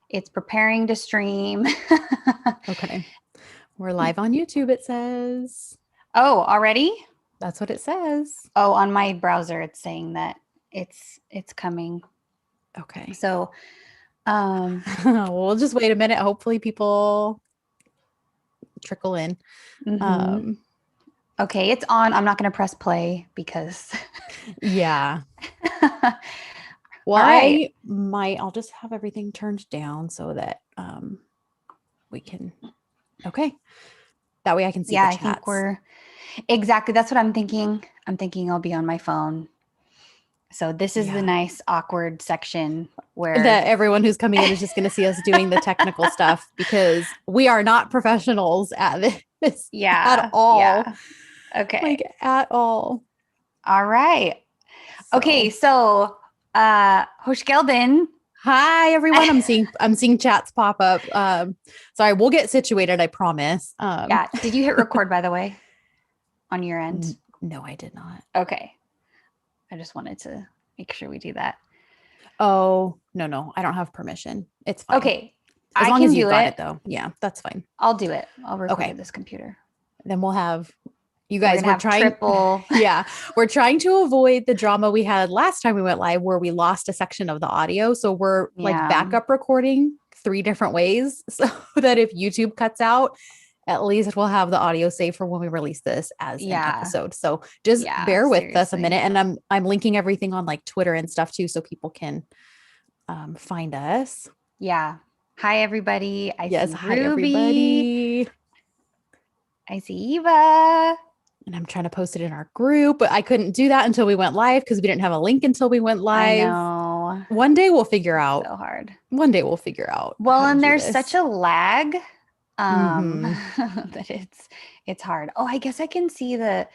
It's preparing to stream. Okay. We're live on YouTube, it says. Oh, already? That's what it says. Oh, on my browser it's saying that it's coming. Okay. So, We'll just wait a minute. Hopefully people trickle in. mhm. Okay, it's on. I'm not going to press play because Yeah. All Well, right. I'll just have everything turned down so that we can, okay. That way I can see Yeah, the I think chats. exactly. That's what I'm thinking. I'm thinking I'll be on my phone. So this is the Yeah. nice awkward section where That everyone who's coming in is just going to see us doing the technical stuff because we are not professionals at this at yeah, all. yeah. Okay. Like at all. All right. Okay, So, so hoş geldin. hi everyone. I'm seeing chats pop up. Sorry, we'll get situated, I promise. Yeah. Did you hit record by the way on your end? No, I did not. Okay. I just wanted to make sure we do that. Oh, no. I don't have permission. It's fine. Okay. As I long can as you've do got it. it though. Yeah, that's fine. I'll do it. I'll record Okay. to this computer. Then we'll have you We're guys, going to we're have trying, triple. yeah, we're trying to avoid the drama we had last time we went live where we lost a section of the audio. So we're like Yeah. backup recording 3 different ways so that if YouTube cuts out, at least we'll have the audio saved for when we release this as an Yeah. episode. So just Yeah, bear with us a seriously. minute. And I'm linking everything on like Twitter and stuff too, so people can find us. Yeah. Hi everybody. I Yes, see hi Ruby. everybody. I see Eva. And I'm trying to post it in our group, but I couldn't do that until we went live because we didn't have a link until we went I live. know. One day we'll figure It's out. so hard. One day we'll figure out Well, how to and do there's such this. a lag Mm-hmm. that it's hard. Oh, I guess I can see the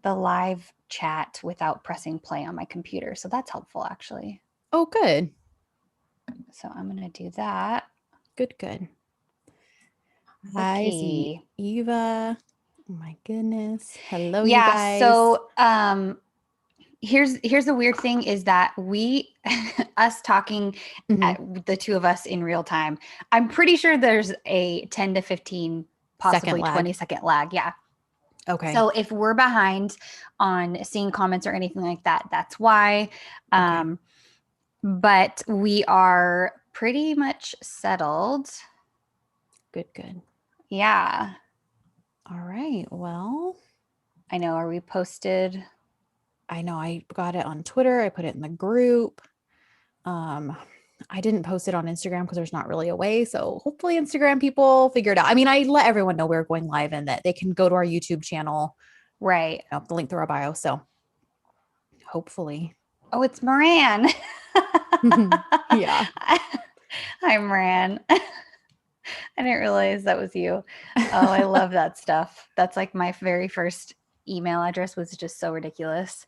live chat without pressing play on my computer. So that's helpful actually. Oh, good. So I'm going to do that. Good. Hi, see Okay. Eva. Oh my goodness. Hello, you Yeah, guys. so here's the weird thing is that we us talking Mhm. at the two of us in real time, I'm pretty sure there's a 10 to 15 Second possibly lag. 20-second lag. Yeah. Okay. So if we're behind on seeing comments or anything like that, that's why. Okay. But we are pretty much settled. Good. Yeah. All right. Well, I know. Are we posted? I know I got it on Twitter. I put it in the group. I didn't post it on Instagram because there's not really a way. So hopefully Instagram people figure it out. I mean, I let everyone know we were going live and that they can go to our YouTube channel, Right. the link through our bio. So hopefully. Oh, it's Moran. Yeah. Hi, Moran. I didn't realize that was you. Oh, I love that stuff. That's like my very first email address was just so ridiculous.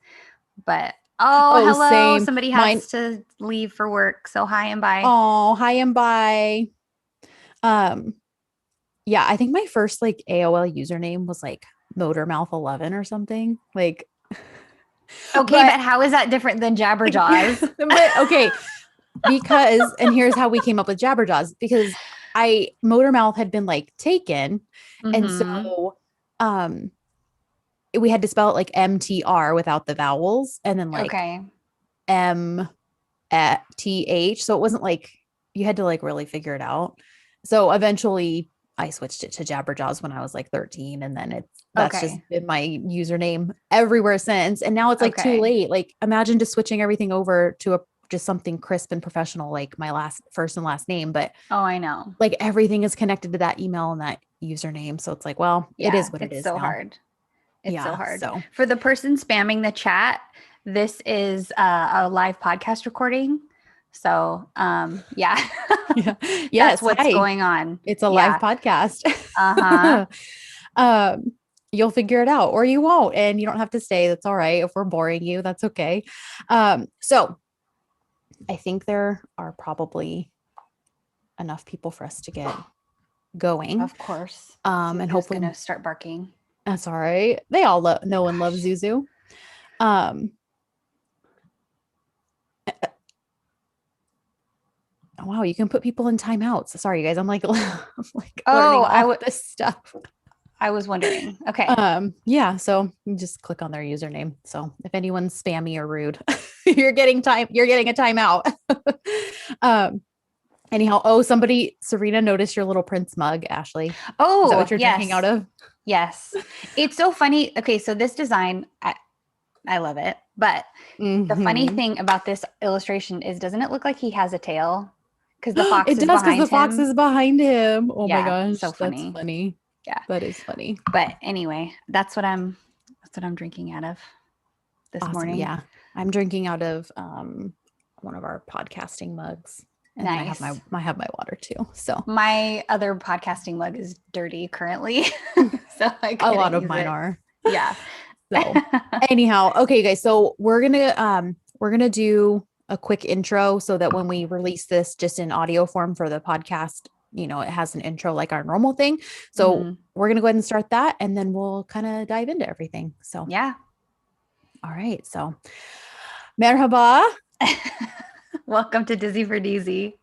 But oh, Oh, hello. same. Somebody Mine. has to leave for work. So hi and bye. Oh, hi and bye. Um, yeah, I think my first like AOL username was like Motormouth11 or something. Like, Okay, but but how is that different than Jabberjaws? but okay, because and here's how we came up with Jabberjaws because I Motormouth had been like taken, and Mm-hmm. so we had to spell it like MTR without the vowels, and then like Okay. MTH. So it wasn't like you had to like really figure it out. So eventually I switched it to Jabberjaws when I was like 13. And then that's just Okay. been my username everywhere since. And now it's like too Okay. late. Like imagine just switching everything over to just something crisp and professional, like my first and last name. But Oh, I know. like everything is connected to that email and that username. So it's like, well, it Yeah, is what it it's is so now. hard. It's so Yeah. hard. So For the person spamming the chat, this is a live podcast recording. So, yeah. yeah. That's Yes. what's Hi. going on. It's a live Yeah. podcast. Uh-huh. You'll figure it out or you won't, and you don't have to stay. That's all right. If we're boring you, that's okay. So I think there are probably enough people for us to get going. Of course. And Zuzu's hopefully gonna start barking. that's all right. They all no one loves Zuzu. Um, oh wow, you can put people in timeouts. Sorry, you guys. I'm like, I'm like learning Oh, all this stuff. I was wondering. Okay. Yeah, so you just click on their username. So if anyone's spammy or rude, you're getting a timeout. um, anyhow, Serena noticed your little Prince mug, Ashley. Is that Oh, what you're drinking out yes. of? Yes. It's so funny. Okay, so this design, I love it. But the funny Mm-hmm. thing about this illustration is, doesn't it look like he has a tail? Because the fox It is does because behind the fox him. is behind him. Oh my Yeah, gosh, so that's funny. funny. Yeah. That is funny. But anyway, that's what I'm drinking out of this Awesome. morning. Yeah. I'm drinking out of one of our podcasting mugs. And then Nice. I have my water too. So My other podcasting mug is dirty currently. So I a couldn't lot of use mine it. are. Yeah. So anyhow, okay, guys. So we're gonna do a quick intro so that when we release this just in audio form for the podcast, it has an intro like our normal thing. So we're gonna go ahead and start that, and then we'll kind of dive into everything. So Yeah. all right. So merhaba. Welcome to Dizi for Dizi.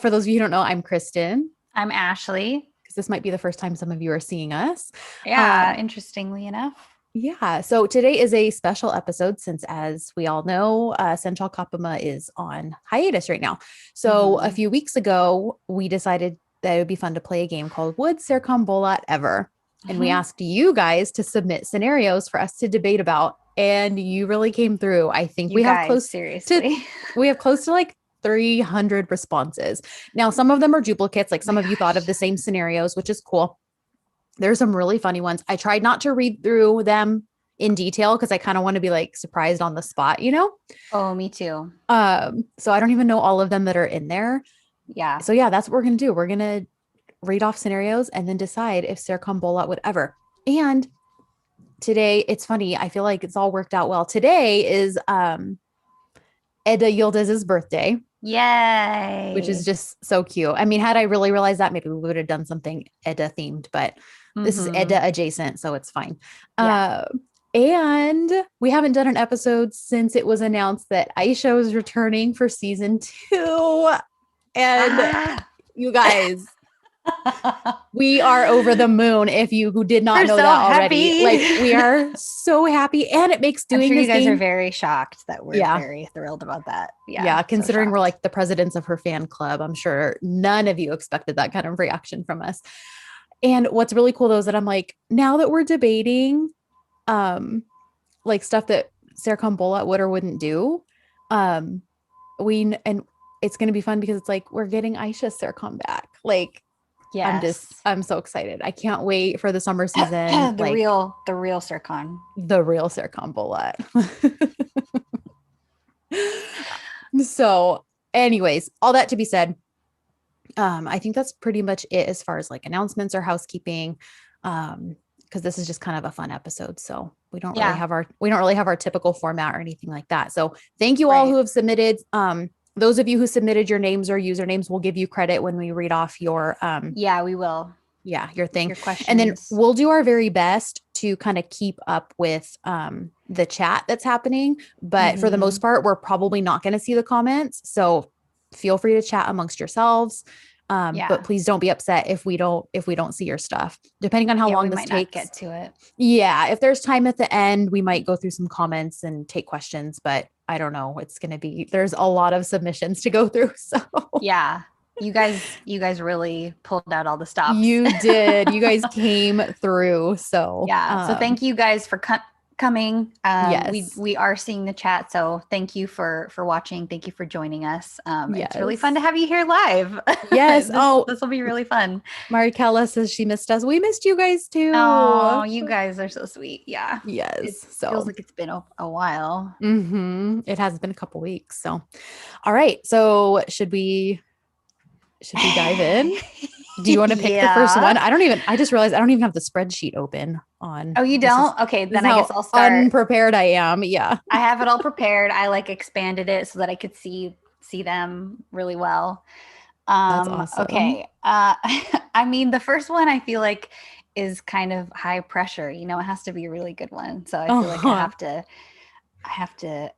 For those of you who don't know, I'm Kristen. I'm Ashley. Because this might be the first time some of you are seeing us. Yeah, interestingly enough. Yeah. So today is a special episode since, as we all know, Central Kapama is on hiatus right now. So a few weeks ago, we decided that it would be fun to play a game called Would Serkan Bolat Ever? And we asked you guys to submit scenarios for us to debate about. And you really came through. I think You guys, seriously. we have close to like 300 responses. Now, some of them are duplicates, like some of you thought of the same scenarios, which is cool. There's some really funny ones. I tried not to read through them in detail because I kind of want to be like surprised on the spot, Oh, me too. So I don't even know all of them that are in there. Yeah. So yeah, that's what we're gonna do. We're gonna read off scenarios and then decide if Serkan Bolat would ever. And today, it's funny. I feel like it's all worked out well. Today is Eda Yıldız's birthday. Yay. Which is just so cute. I mean, had I really realized that, maybe we would have done something Eda themed, but this is Eda adjacent, so it's fine. Yeah. And we haven't done an episode since it was announced that Aisha was returning for season 2. And you guys, we are over the moon. If you who did not know that already, happy. like we are so happy, and it makes doing I'm sure this you guys game are very shocked that we're very thrilled about that. Yeah, considering we're like the presidents of her fan club, I'm sure none of you expected that kind of reaction from us. And what's really cool though is that I'm like, now that we're debating like stuff that Serkan Bolat would or wouldn't do, and it's going to be fun because it's like we're getting Aisha Serkan back. Like I'm so excited. I can't wait for the summer season. the real Serkan. The real Serkan Bolat. So anyways, all that to be said, I think that's pretty much it as far as like announcements or housekeeping. Because this is just kind of a fun episode. So we don't really have our typical format or anything like that. So thank you all who have submitted. Those of you who submitted your names or usernames, will give you credit when we read off your we will. Yeah, your thing. Your questions. And then we'll do our very best to kind of keep up with the chat that's happening. But for the most part, we're probably not going to see the comments. So feel free to chat amongst yourselves. But please don't be upset if we don't see your stuff. Depending on how long this takes. Not get to it. Yeah, if there's time at the end, we might go through some comments and take questions. But I don't know. There's a lot of submissions to go through. So yeah. You guys really pulled out all the stops. You did. You guys came through. So yeah. So thank you guys for coming. Yes. We are seeing the chat. So thank you for watching. Thank you for joining us. It's really fun to have you here live. Yes. This will be really fun. Marikella says she missed us. We missed you guys too. Oh, you guys are so sweet. Yeah. Yes. It feels like it's been a while. It has been a couple weeks. So, all right. So should we dive in? Do you want to pick the first one? I just realized I don't even have the spreadsheet open on. Oh, you don't? Okay. Then I guess I'll start. Unprepared I am. Yeah. I have it all prepared. I expanded it so that I could see them really well. That's awesome. Okay. I mean, the first one I feel like is kind of high pressure. It has to be a really good one. So I feel like I have to,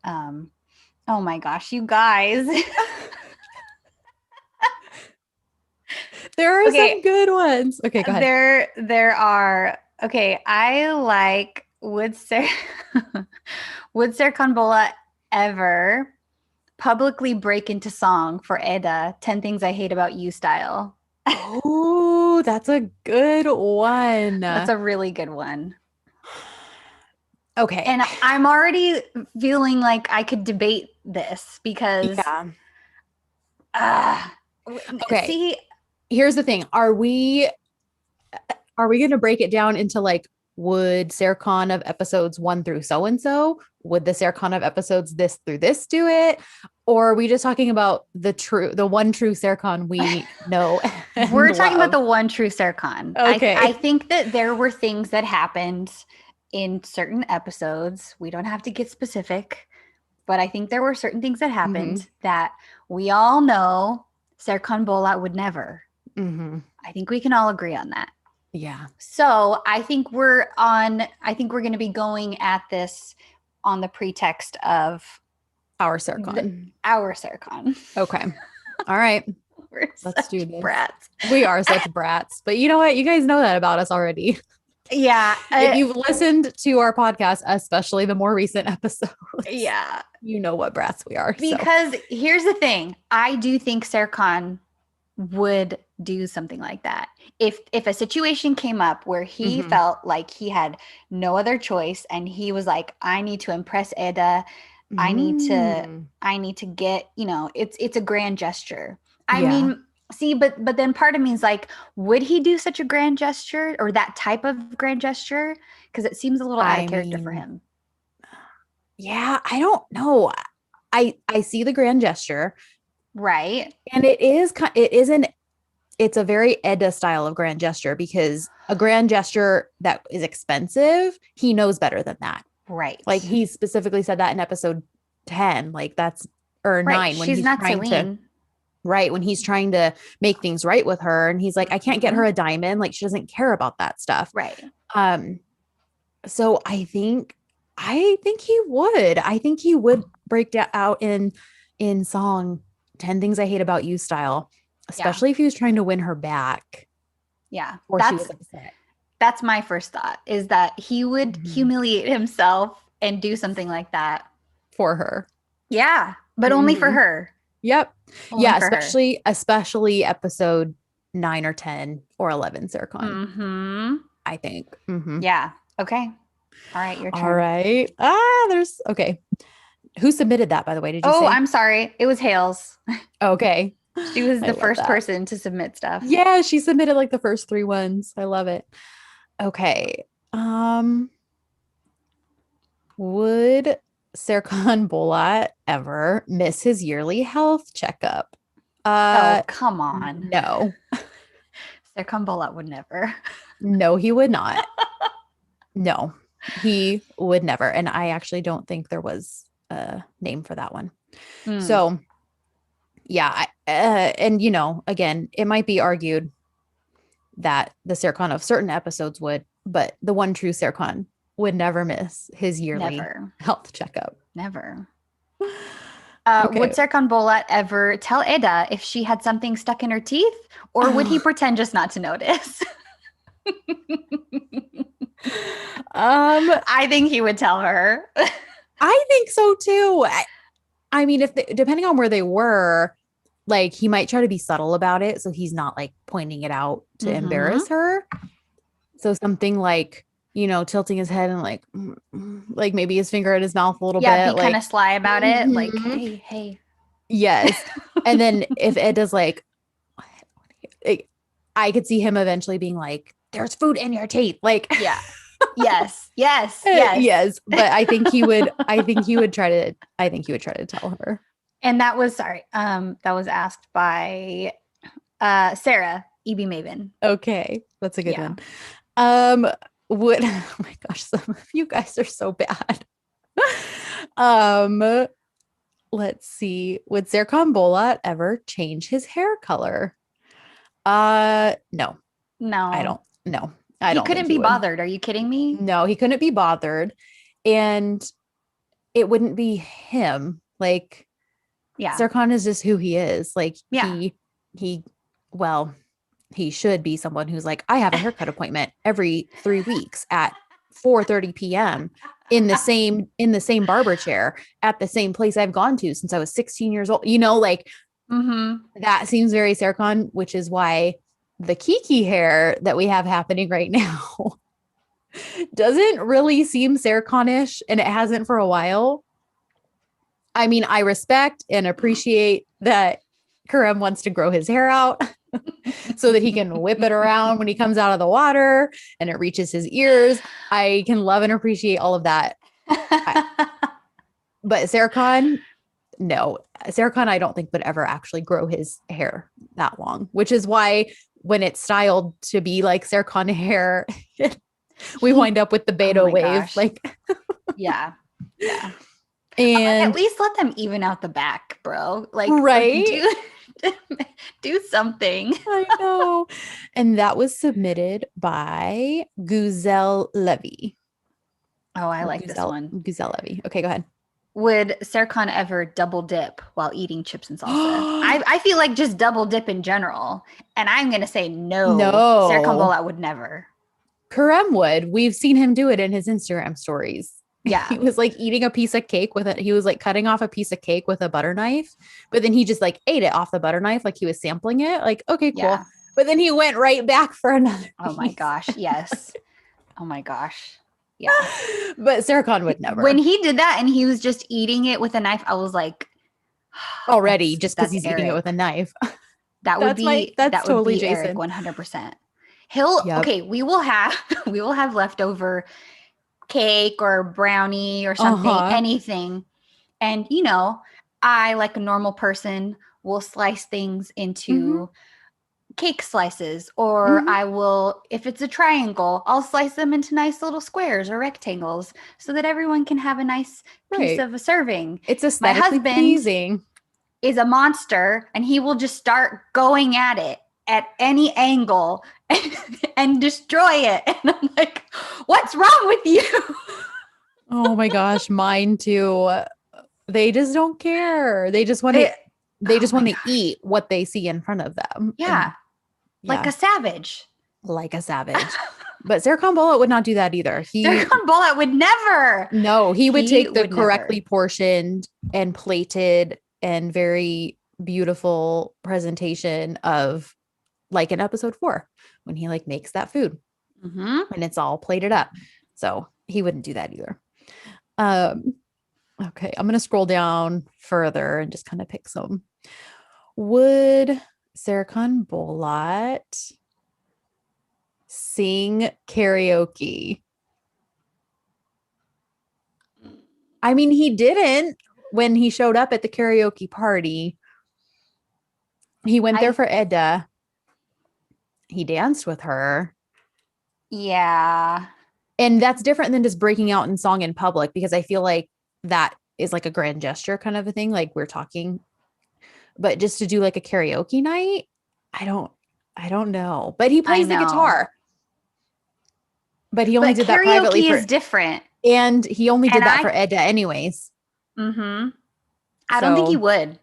oh my gosh, you guys. There are Okay, some good ones. Okay, go ahead. there are. Okay, I like would Serkan Bolat ever publicly break into song for Eda 10 Things I Hate About You style? Oh, that's a good one. That's a really good one. Okay. And I'm already feeling like I could debate this because Yeah. uh, Okay. see, Here's the thing. Are we going to break it down into like, would Serkan of episodes 1 through so and so? Would the Serkan of episodes this through this do it? Or are we just talking about the one true Serkan we know we're and talking about love? the one true Serkan. I Okay. think that there were things that happened in certain episodes. We don't have to get specific, but I think there were certain things that Mm-hmm. happened that we all know Serkan Bolat would never. Mm-hmm. I think we can all agree on that. Yeah. So I think I think we're going to be going at this on the pretext of Our Serkan. our Serkan. Okay. All right. We're Let's such do this. brats. We are such brats. But you know what? You guys know that about us already. Yeah. If you've listened to our podcast, especially the more recent episodes, Yeah. you know what brats we are. Because here's the thing. I do think Serkan would do something like that. If a situation came up where he Mhm. felt like he had no other choice and he was like, I need to impress Eda, Mm. I need to get, it's a grand gesture. I Yeah. mean, see, but then part of me is like, would he do such a grand gesture or that type of grand gesture? Because it seems a little out of I character for mean, him. yeah, I don't know. I see the grand gesture, Right. and it's a very Edda style of grand gesture because a grand gesture that is expensive, he knows better than that. Right. Like he specifically said that in episode 10, like that's or Right. 9 when She's he's not trying to Celine. right when he's trying to make things right with her and he's like I can't get her Mhm. a diamond, like she doesn't care about that stuff. Right. Um so I think he would. I think he would break out in song 10 Things I Hate About You style, Yeah. especially if he was trying to win her back Yeah. or she was upset. That's my first thought is that he would Mhm. humiliate himself and do something like that. For her. Yeah, but only for Mhm. her. Yep. Only Yeah, for her. especially episode 9 or 10 or 11 Serkan, Mhm. I think. Mhm. Yeah. Okay. All right, your All turn. right. There's okay. Who submitted that, by the way? Did you Oh, say? I'm sorry. It was Hales. Okay. She was I the love first that. person to submit stuff. Yeah, she submitted like the first 3 ones. I love it. Okay. Would Serkan Bolat ever miss his yearly health checkup? Oh, come on. No. Serkan Bolat would never. No, he would not. No, he would never. And I actually don't think there was a name for that one. Mm, So, yeah. And, again, it might be argued that the Serkan of certain episodes would, but the one true Serkan would never miss his yearly never. health checkup. Never. Would Okay. Serkan Bolat ever tell Eda if she had something stuck in her teeth, or would he pretend just not to notice? Um, I think he would tell her. I think so too. I mean, depending on where they were, like he might try to be subtle about it, so he's not like pointing it out to Mhm. embarrass her. So something like, tilting his head and like maybe his finger in his mouth a little Yeah, bit, be kind like, of sly about it. Like, mhm. hey, hey. Yes. And then if Ed does like, I could see him eventually being like, "There's food in your teeth," like. Yeah. Yes. Yes. Yes. Yes, but I think he would. I think he would try to. I think he would try to tell her. And that was sorry. That was asked by Sarah, EB Maven. Okay, that's a good Yeah. one. Would oh my gosh, some of you guys are so bad. um, let's see. Would Serkan Bolat ever change his hair color? No, I No. don't. No, I He don't think couldn't he be would. bothered. Are you kidding me? No, he couldn't be bothered, and it wouldn't be him. Like Yeah. Serkan is just who he is. Like Yeah. he well, he should be someone who's like, I have a haircut appointment every 3 weeks at 4:30 p.m. in the same barber chair at the same place I've gone to since I was 16 years old. Like that seems very Serkan, which is why the Kiki hair that we have happening right now doesn't really seem Serkan-ish, and it hasn't for a while. I mean, I respect and appreciate that Kerem wants to grow his hair out so that he can whip it around when he comes out of the water and it reaches his ears. I can love and appreciate all of that. But Serkan, no. Serkan, I don't think would ever actually grow his hair that long, which is why when it's styled to be like Serkan hair, we wind up with the beta wave. Gosh. Like, yeah. And at least let them even out the back, bro. Like, right? Do something. I know. And that was submitted by Guzel Levy. Oh, I like this one. Guzel Levy. Okay, go ahead. Would Serkan ever double dip while eating chips and salsa? I feel like just double dip in general. And I'm going to say no. Serkan Bolat would never. Kerem would. We've seen him do it in his Instagram stories. Yeah. He was like eating a piece of cake with it. He was like cutting off a piece of cake with a butter knife, but then he just like ate it off the butter knife. Like he was sampling it. Like, okay, cool. Yeah. But then he went right back for another piece. Oh my gosh. Yes. Oh my gosh. Yeah. But Serkan would never. When he did that and he was just eating it with a knife, I was like, already just because he's Eric. Eating it with a knife. That would be that totally would be Jason. Eric 100%. Okay, we will have leftover cake or brownie or something, anything. And I, like a normal person, will slice things into cake slices, or I will, if it's a triangle, I'll slice them into nice little squares or rectangles so that everyone can have a nice piece of a serving. It's aesthetically pleasing. Is a monster, and he will just start going at it at any angle and destroy it. And I'm like, what's wrong with you? Oh my gosh, mine too. They just don't care. They just want to eat what they see in front of them. Yeah. Like a savage. Like a savage. But Serkan Bolat would not do that either. Serkan Bolat would never. No, he would take the correctly portioned and plated and very beautiful presentation of like in episode 4 when he like makes that food and it's all plated up. So he wouldn't do that either. Okay, I'm going to scroll down further and just kind of pick some. Would Serkan Bolat sing karaoke? I mean, he didn't when he showed up at the karaoke party. He went there for Edda. He danced with her. Yeah. And that's different than just breaking out in song in public, because I feel like that is like a grand gesture kind of a thing. Like we're talking, but just to do like a karaoke night, I don't know. But he plays the guitar. But he only did that privately. Karaoke is different. And he only did that for Edda anyways. I don't think he would.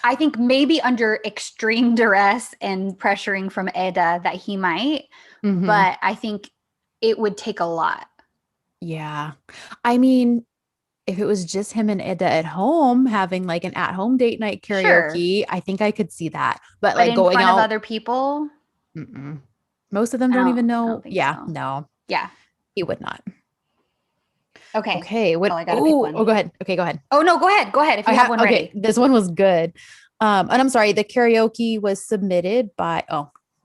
I think maybe under extreme duress and pressuring from Edda that he might, but I think it would take a lot. Yeah. I mean, if it was just him and Edda at home having like an at-home date night karaoke, I think I could see that. But like going out of other people, most of them don't even know. So. No. Yeah, he would not. Okay. What? I gotta pick one. Oh, go ahead. Okay, go ahead. Oh no, go ahead. Go ahead if you have one ready. This one was good. And I'm sorry, the karaoke was submitted by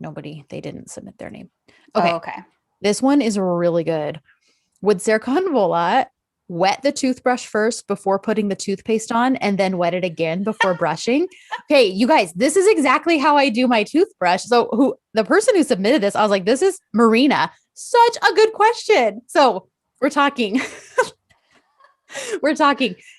they didn't submit their name. Okay. Okay. This one is really good. Would Serkan Bolat wet the toothbrush first before putting the toothpaste on and then wet it again before brushing? Okay, you guys, this is exactly how I do my toothbrush. So the person who submitted this, I was like, this is Marina. Such a good question. So we're talking.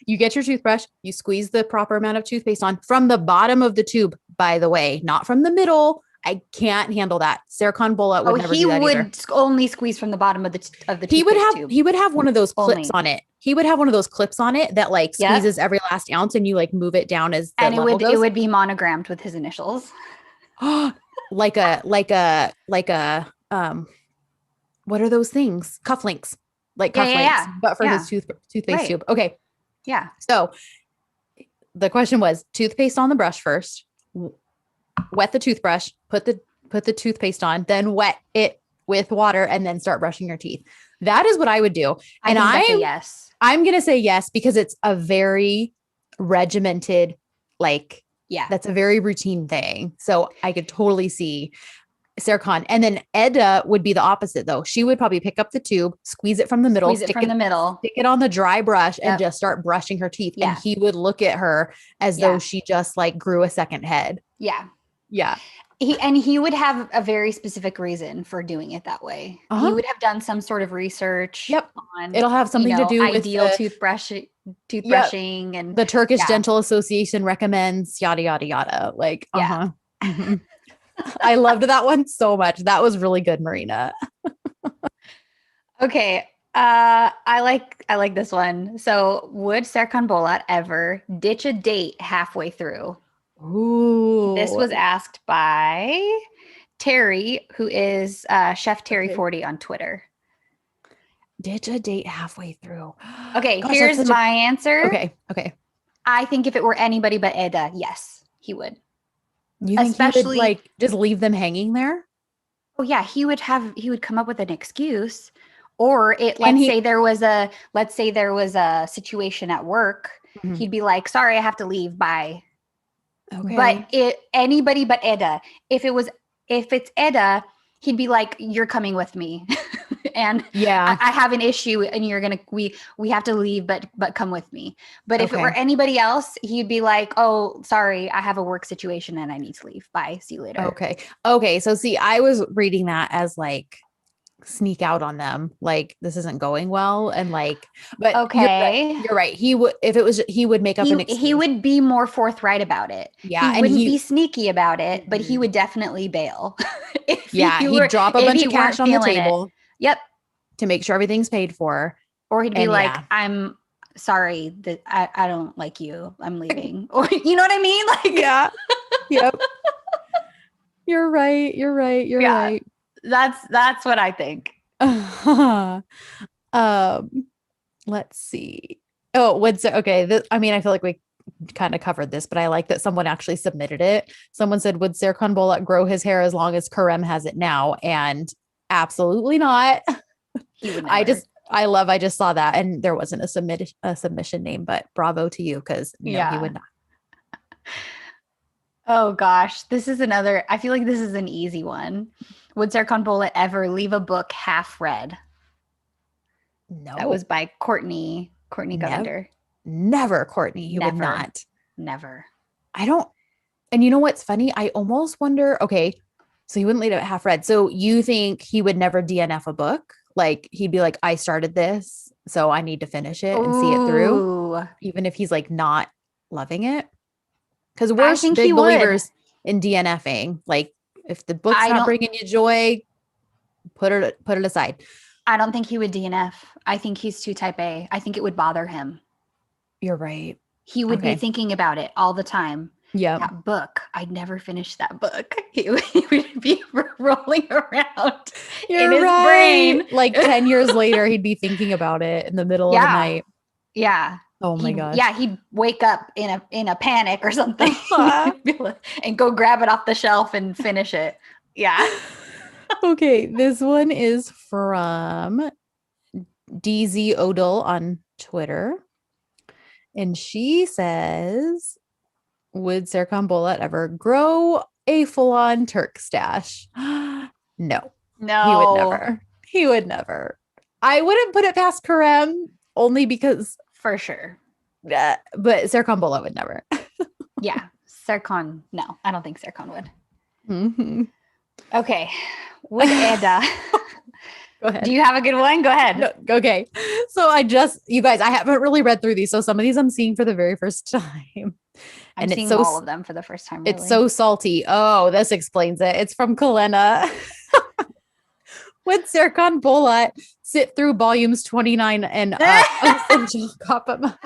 You get your toothbrush, you squeeze the proper amount of toothpaste on from the bottom of the tube, by the way, not from the middle. I can't handle that. Serkan Bolat would never do that either. He would only squeeze from the bottom of the toothpaste tube. He would have one of those clips on it. He would have one of those clips on it that like squeezes every last ounce and you like move it down as the level goes. It would be monogrammed with his initials. like a what are those things? Cufflinks, like Yeah, yeah, cufflinks, yeah. but for Yeah. his toothpaste Right. tube. Okay. Yeah. So the question was toothpaste on the brush first, wet the toothbrush, put the toothpaste on, then wet it with water and then start brushing your teeth. That is what I would do. I And think that's a yes. I'm going to say yes because it's a very regimented, like, Yeah. that's a very routine thing. So I could totally see Serkan. And then Edda would be the opposite, though. She would probably pick up the tube, squeeze it from the middle, Squeeze it from the middle. stick it on the dry brush, and Yep. just start brushing her teeth. Yeah. And he would look at her as Yeah. though she just like grew a second head. Yeah. Yeah. He would have a very specific reason for doing it that way. He would have done some sort of research Yep. on It'll have something to do with ideal the toothbrushing and the Turkish yeah. Dental Association recommends yada yada yada. Like, Yeah. Mhm. I loved that one so much. That was really good, Marina. Okay. I like this one. So, would Serkan Bolat ever ditch a date halfway through? Ooh. This was asked by Terry, who is Chef Terry 40 on Twitter. Ditch a date halfway through. Okay, gosh, here's my answer. Okay. I think if it were anybody but Edda, yes, he would. You think he would like just leave them hanging there? Oh yeah, he would come up with an excuse, or let's say there was a situation at work. Mm-hmm. He'd be like, "Sorry, I have to leave. Bye." Okay. But anybody but Edda, if it's Edda, he'd be like, "You're coming with me." And yeah, I have an issue and we have to leave, but come with me. But if it were anybody else, he'd be like, oh, sorry, I have a work situation and I need to leave. Bye. See you later. Okay. So see, I was reading that as like sneak out on them. Like this isn't going well. And like, but okay, you're right. He would, if it was, he would make up an excuse. He would be more forthright about it. Yeah. He wouldn't be sneaky about it, but he would definitely bail. He'd drop a bunch of cash on the table. Yep. To make sure everything's paid for. Or he'd be like, I'm sorry that I don't like you. I'm leaving. Or you know what I mean? Like, yeah. Yep. You're right. Right. That's what I think. Let's see. Oh, I feel like we kind of covered this, but I like that someone actually submitted it. Someone said, would Serkan Bolat grow his hair as long as Kerem has it now? And absolutely not. He would never. I just saw that, and there wasn't a submission name, but bravo to you because he would not. Oh gosh, I feel like this is an easy one. Would Serkan Bolat ever leave a book half read? No. That was by Courtney Govender. Never, Courtney. He would not. Never. I don't. And you know what's funny? I almost wonder, okay, so he wouldn't leave it half read. So you think he would never DNF a book? Like he'd be like, I started this, so I need to finish it and see it through, even if he's like not loving it. Because we're big believers in DNFing. Like if the book's not bringing you joy, put it aside. I don't think he would DNF. I think he's too type A. I think it would bother him. You're right. He would be thinking about it all the time. Yeah. That book. I'd never finish that book. He would be rolling around in his brain. Like 10 years later, he'd be thinking about it in the middle of the night. Yeah. Oh my gosh. Yeah. He'd wake up in a panic or something and go grab it off the shelf and finish it. Yeah. Okay. This one is from Dizi Odell on Twitter. And she says, would Serkan Bolat ever grow a full-on Turk stash? No. He would never. I wouldn't put it past Kerem only because for sure. But Serkan Bolat would never. Yeah. Serkan. No, I don't think Serkan would. Mm-hmm. Okay. Would Edda... Go ahead. Do you have a good one? Go ahead. No, okay. So you guys, I haven't really read through these. So some of these I'm seeing for the very first time. I'm seeing all of them for the first time. Really. It's so salty. Oh, this explains it. It's from Kalena. Would Serkan Bolat sit through volumes 29 and Essential Kappa?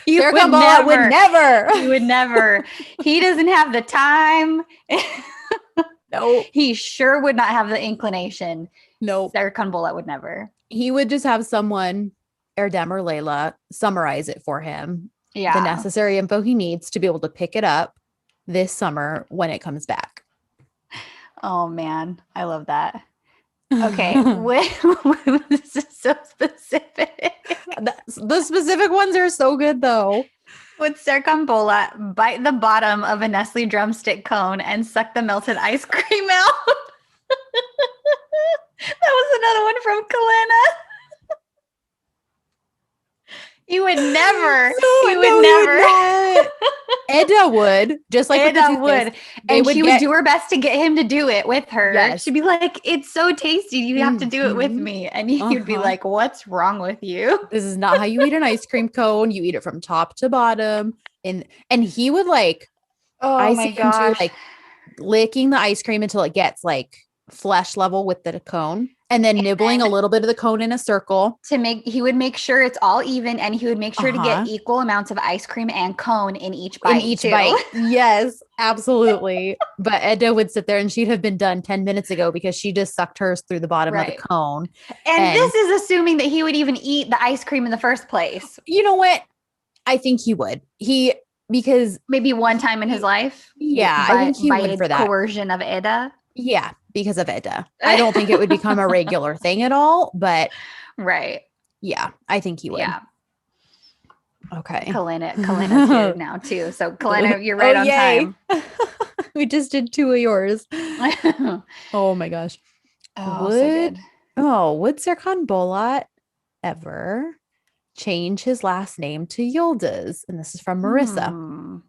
He would Serkan Bolat would never. He would never. He doesn't have the time. Nope. He sure would not have the inclination. Nope. Serkan Bolat would never. He would just have someone, Erdem or Layla, summarize it for him. Yeah. The necessary info he needs to be able to pick it up this summer when it comes back. Oh, man. I love that. Okay. This is so specific. The specific ones are so good, though. Would Serkan Bolat bite the bottom of a Nestle drumstick cone and suck the melted ice cream out? That was another one from Kalena. You would never. You would never. Edda would, just like Edda would. And she would do her best to get him to do it with her. Yes. She'd be like, it's so tasty. You have to do it with me. And he'd be like, what's wrong with you? This is not how you eat an ice cream cone. You eat it from top to bottom. And he would like, oh my gosh, like licking the ice cream until it gets like flesh level with the cone. And then nibbling a little bit of the cone in a circle. He would make sure it's all even, and he would make sure to get equal amounts of ice cream and cone in each bite. Yes, absolutely. But Edda would sit there and she'd have been done 10 minutes ago because she just sucked hers through the bottom of the cone. And this is assuming that he would even eat the ice cream in the first place. You know what? I think he would. Because maybe one time in his life. Yeah, I think he would for that. Coercion of Edda. Yeah, because of Edda. I don't think it would become a regular thing at all, but yeah, I think he would. Yeah. Okay. Kalena's here now too. So Kalena, you're right on time. We just did 2 of yours. Oh my gosh. Oh, so good. Would Serkan Bolat ever change his last name to Yıldız? And this is from Marissa.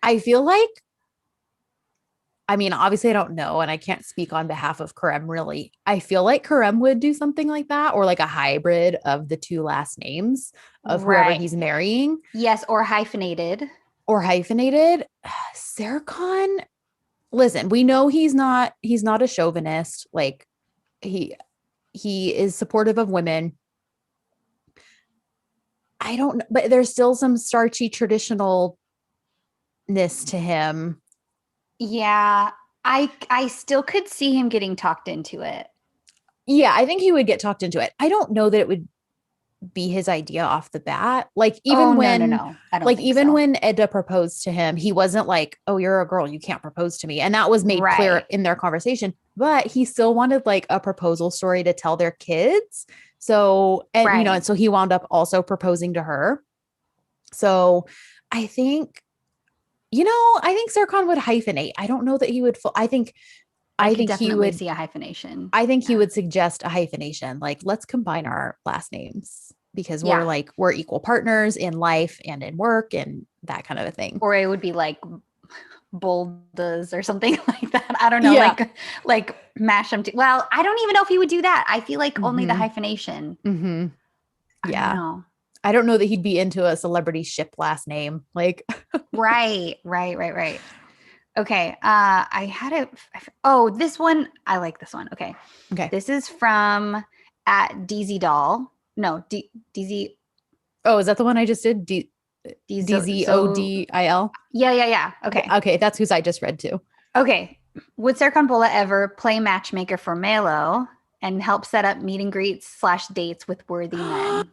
I feel like, I mean, obviously I don't know, and I can't speak on behalf of Kerem really. I feel like Kerem would do something like that, or like a hybrid of the 2 last names of whoever he's marrying. Yes, or hyphenated. Serkan, listen, we know he's not a chauvinist. Like he is supportive of women. I don't know, but there's still some starchy traditional to him. Yeah, I still could see him getting talked into it. Yeah, I think he would get talked into it. I don't know that it would be his idea off the bat. Like even when I don't even when Edda proposed to him, he wasn't like, "Oh, you're a girl, you can't propose to me." And that was made clear in their conversation, but he still wanted like a proposal story to tell their kids. So, and you know, and so he wound up also proposing to her. So, I think Serkan would hyphenate. I don't know that he would. I think he would see a hyphenation. I think he would suggest a hyphenation. Like, let's combine our last names because we're equal partners in life and in work and that kind of a thing. Or it would be like Boldas or something like that. I don't know. Like mash them. Well, I don't even know if he would do that. I feel like only the hyphenation. Mm-hmm. Yeah. I don't know. I don't know that he'd be into a celebrity ship last name. Like, right. Okay. I had it. This one. I like this one. Okay. This is from @Dizi doll. No, Dizi. Oh, is that the one I just did? DZODIL. Yeah. Okay. That's whose I just read too. Okay. Would Serkan Bolat ever play matchmaker for Melo and help set up meet and greets / dates with worthy men?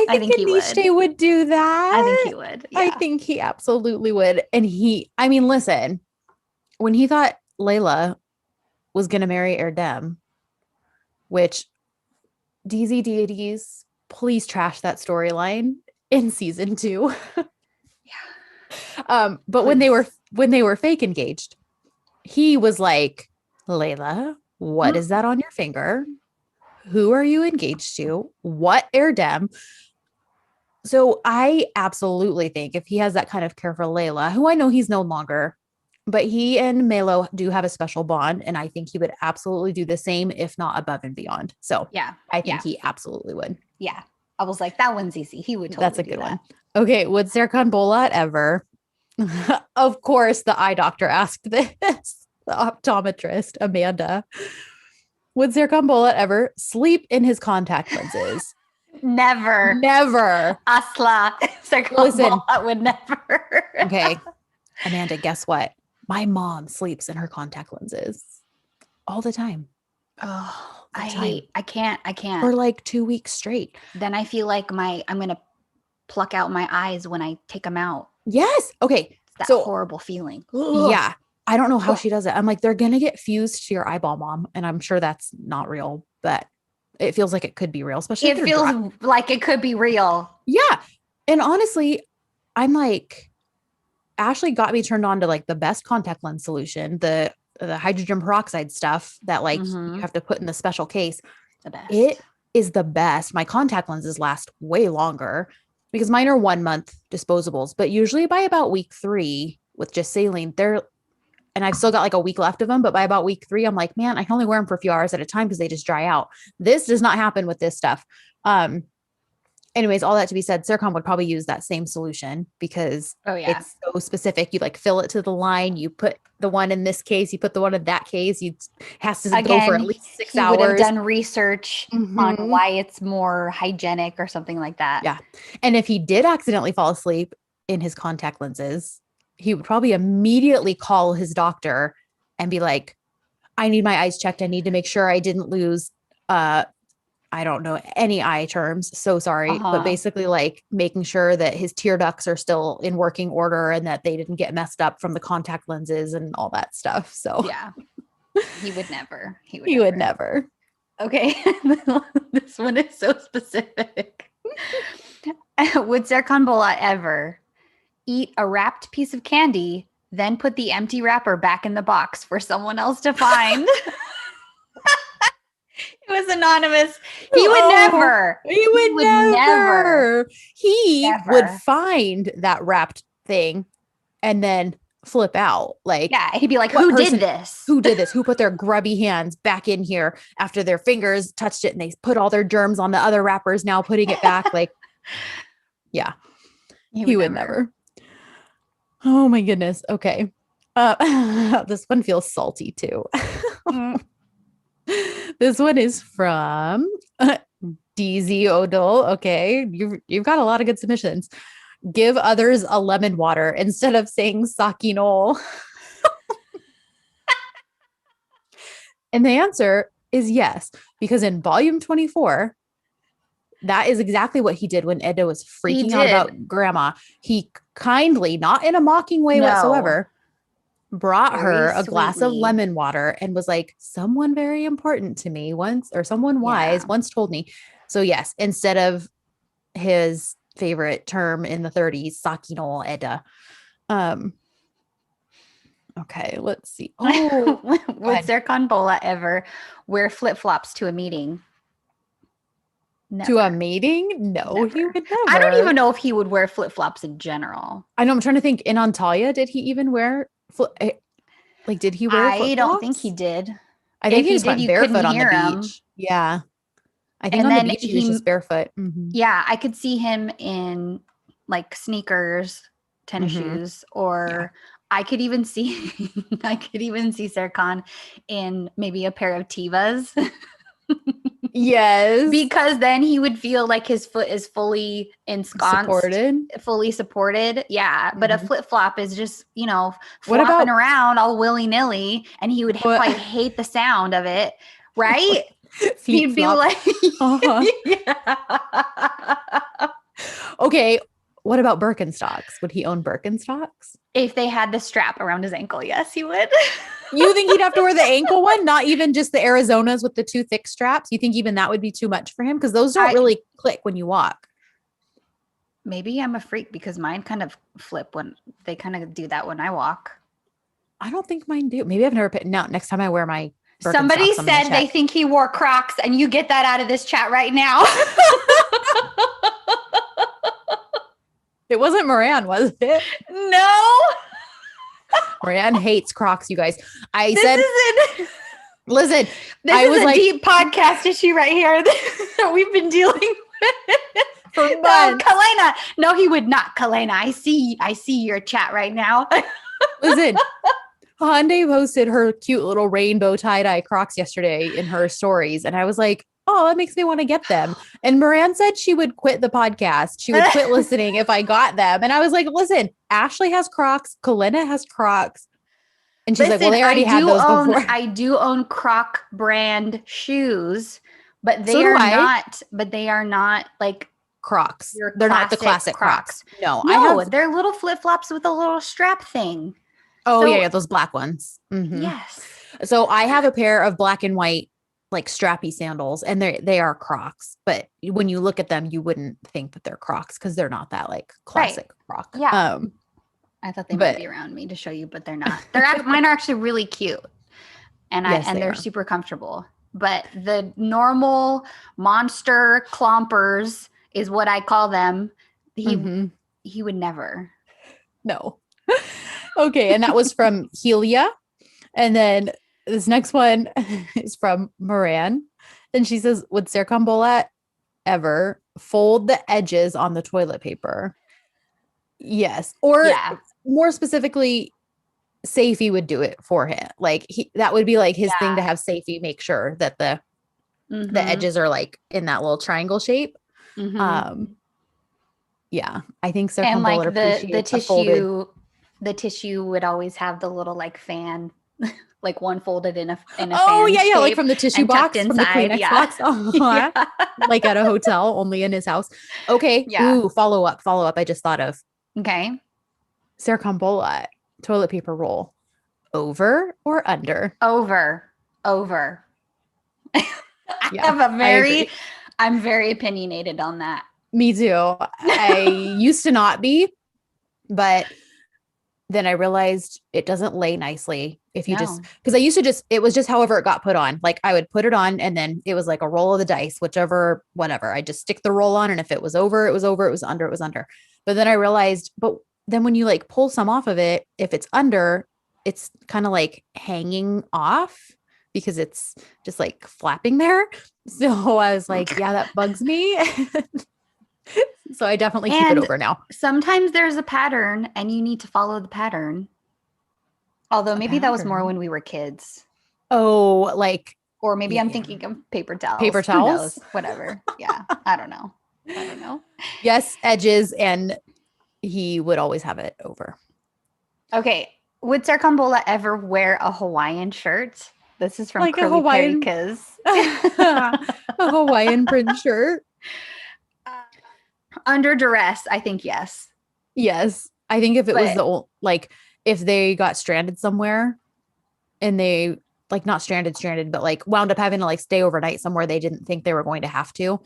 I think he would do that. I think he would. Yeah. I think he absolutely would. And listen, when he thought Layla was going to marry Erdem, which Dizi deities, please trash that storyline in season 2. But please. when they were fake engaged, he was like, Layla, what is that on your finger? Who are you engaged to? What Erdem? So I absolutely think if he has that kind of care for Layla, who I know he's no longer, but he and Melo do have a special bond. And I think he would absolutely do the same, if not above and beyond. So I think he absolutely would. Yeah. I was like, that one's easy. He would totally That's a good one. Okay. Would Serkan Bolat ever? Of course, the eye doctor asked this, the optometrist, Amanda. Would Serkan Bolat ever sleep in his contact lenses? Never. Never. Asla. Serkan Listen. Bolat would never. Okay. Amanda, guess what? My mom sleeps in her contact lenses all the time. Oh, the I time. hate. I can't. For like 2 weeks straight. Then I feel like I'm gonna pluck out my eyes when I take them out. Yes. Okay. It's that horrible feeling. Yeah. I don't know how she does it. I'm like, they're gonna get fused to your eyeball, Mom. And I'm sure that's not real, but it feels like it could be real, especially if It feels like it could be real. Yeah. And honestly, I'm like, Ashley got me turned on to like the best contact lens solution, the hydrogen peroxide stuff that like you have to put in the special case. The best. It is the best. My contact lenses last way longer because mine are 1 month disposables, but usually by about week 3 with just saline, and I've still got like a week left of them, but by about week 3, I'm like, man, I can only wear them for a few hours at a time because they just dry out. This does not happen with this stuff. Anyways, all that to be said, Serkan would probably use that same solution because it's so specific. You like fill it to the line. You put the one in this case, you put the one in that case. You has to go for at least 6 hours. He would have done research on why it's more hygienic or something like that. Yeah. And if he did accidentally fall asleep in his contact lenses, he would probably immediately call his doctor and be like, I need my eyes checked. I need to make sure I didn't lose, I don't know any eye terms. So sorry. But basically like making sure that his tear ducts are still in working order and that they didn't get messed up from the contact lenses and all that stuff. So yeah, he would never. He would never. Okay. This one is so specific. Would Serkan Bolat ever eat a wrapped piece of candy, then put the empty wrapper back in the box for someone else to find? It was anonymous. He would never. He would never. He would find that wrapped thing and then flip out. Like, yeah, he'd be like, who did this? Who did this? Who put their grubby hands back in here after their fingers touched it and they put all their germs on the other wrappers, now putting it back? Like, yeah, he would never. Oh my goodness. Okay. This one feels salty too. This one is from Dizi Odol. Okay. You've got a lot of good submissions. Give others a lemon water instead of saying sakinol. And the answer is yes, because in volume 24, that is exactly what he did when Edda was freaking out about grandma. He kindly, not in a mocking way whatsoever, brought her a glass of lemon water and was like, someone very important to me once, or someone wise once told me. So yes, instead of his favorite term in the 30s, sakinol Edda. Okay, let's see. Oh, would Serkan Bolat ever wear flip-flops to a meeting? Never. To a meeting? No, never. He would never. I don't even know if he would wear flip-flops in general. I know. I'm trying to think. In Antalya, did he even wear did he wear flip-flops? I don't think he did. I think he just went barefoot on the beach. Yeah. I think on the beach he was just barefoot. Mm-hmm. Yeah, I could see him in like sneakers, tennis shoes, or I could even see Serkan in maybe a pair of Tevas. Yes. Because then he would feel like his foot is fully ensconced. Fully supported. Yeah. But a flip-flop is just, flopping around all willy-nilly, and he would probably hate the sound of it. Right? He'd be like, Okay. What about Birkenstocks? Would he own Birkenstocks? If they had the strap around his ankle, yes, he would. You think he'd have to wear the ankle one? Not even just the Arizonas with the 2 thick straps? You think even that would be too much for him? Because those don't really click when you walk. Maybe I'm a freak because mine kind of flip when they kind of do that when I walk. I don't think mine do. Maybe I've never put no. Next time I wear my Birkenstocks, somebody said they think he wore Crocs, and you get that out of this chat right now. It wasn't Moran, was it? No. Moran hates Crocs, you guys. Listen, this is a deep podcast issue right here that we've been dealing with for months. Kalena. No, he would not. Kalena, I see your chat right now. Listen, Hyundai posted her cute little rainbow tie-dye Crocs yesterday in her stories. And I was like, oh, that makes me want to get them. And Moran said she would quit the podcast. She would quit listening if I got them. And I was like, listen, Ashley has Crocs. Kalina has Crocs. And she's like, well, they already had those before. I do own Croc brand shoes, but So do I. they are not like Crocs. your They're not the classic Crocs. No, I No, have. they're little flip-flops with a little strap thing. Oh, So- yeah, those black ones. Mhm. Yes. So I have a pair of black and white, like strappy sandals, and they are Crocs. But when you look at them, you wouldn't think that they're Crocs because they're not that like classic Croc. Yeah. I thought they might be around me to show you, but they're not. Mine are actually really cute, and they're super comfortable. But the normal monster clompers is what I call them. He would never. No. Okay, and that was from Helia, and then this next one is from Moran, and she says, "Would Serkan Bolat ever fold the edges on the toilet paper?" Yes, or more specifically, Safety would do it for him. Like that would be like his thing to have Safety make sure that the edges are like in that little triangle shape. Yeah, I think Serkan and like the tissue would always have the little like fan, like one folded in a oh fan yeah, like from the tissue box, inside, from the Kleenex box, like at a hotel, only in his house. Okay, ooh, follow up. I just thought of Serkan Bolat toilet paper roll, over or under? Over. I'm very opinionated on that. Me too. I used to not be, but then I realized it doesn't lay nicely if you just, because I used to it was just however it got put on. Like I would put it on and then it was like a roll of the dice, whatever. I just stick the roll on, and if it was over, it was over. It was under, it was under. But then I realized, but then when you like pull some off of it, if it's under, it's kind of like hanging off because it's just like flapping there. So I was like, yeah, that bugs me. So I definitely keep it over now. Sometimes there's a pattern and you need to follow the pattern. Although maybe that was more when we were kids. Oh, like, or maybe I'm thinking of paper towels. Paper towels? Whatever. Yeah. I don't know. Yes, edges, and he would always have it over. Okay. Would Serkan Bolat ever wear a Hawaiian shirt? This is from like Curly Hawaiian, Perry a Hawaiian print shirt. Under duress, I think yes. Yes. I think if it was the old, like if they got stranded somewhere and they like not stranded, but like wound up having to like stay overnight somewhere they didn't think they were going to have to.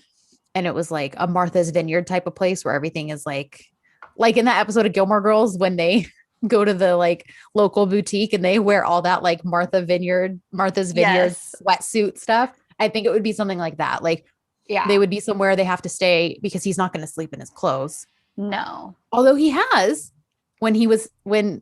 And it was like a Martha's Vineyard type of place where everything is like in that episode of Gilmore Girls when they go to the like local boutique and they wear all that like Martha's Vineyard sweatsuit stuff. I think it would be something like that. Like, they would be somewhere they have to stay because he's not going to sleep in his clothes. No. Although he has didn't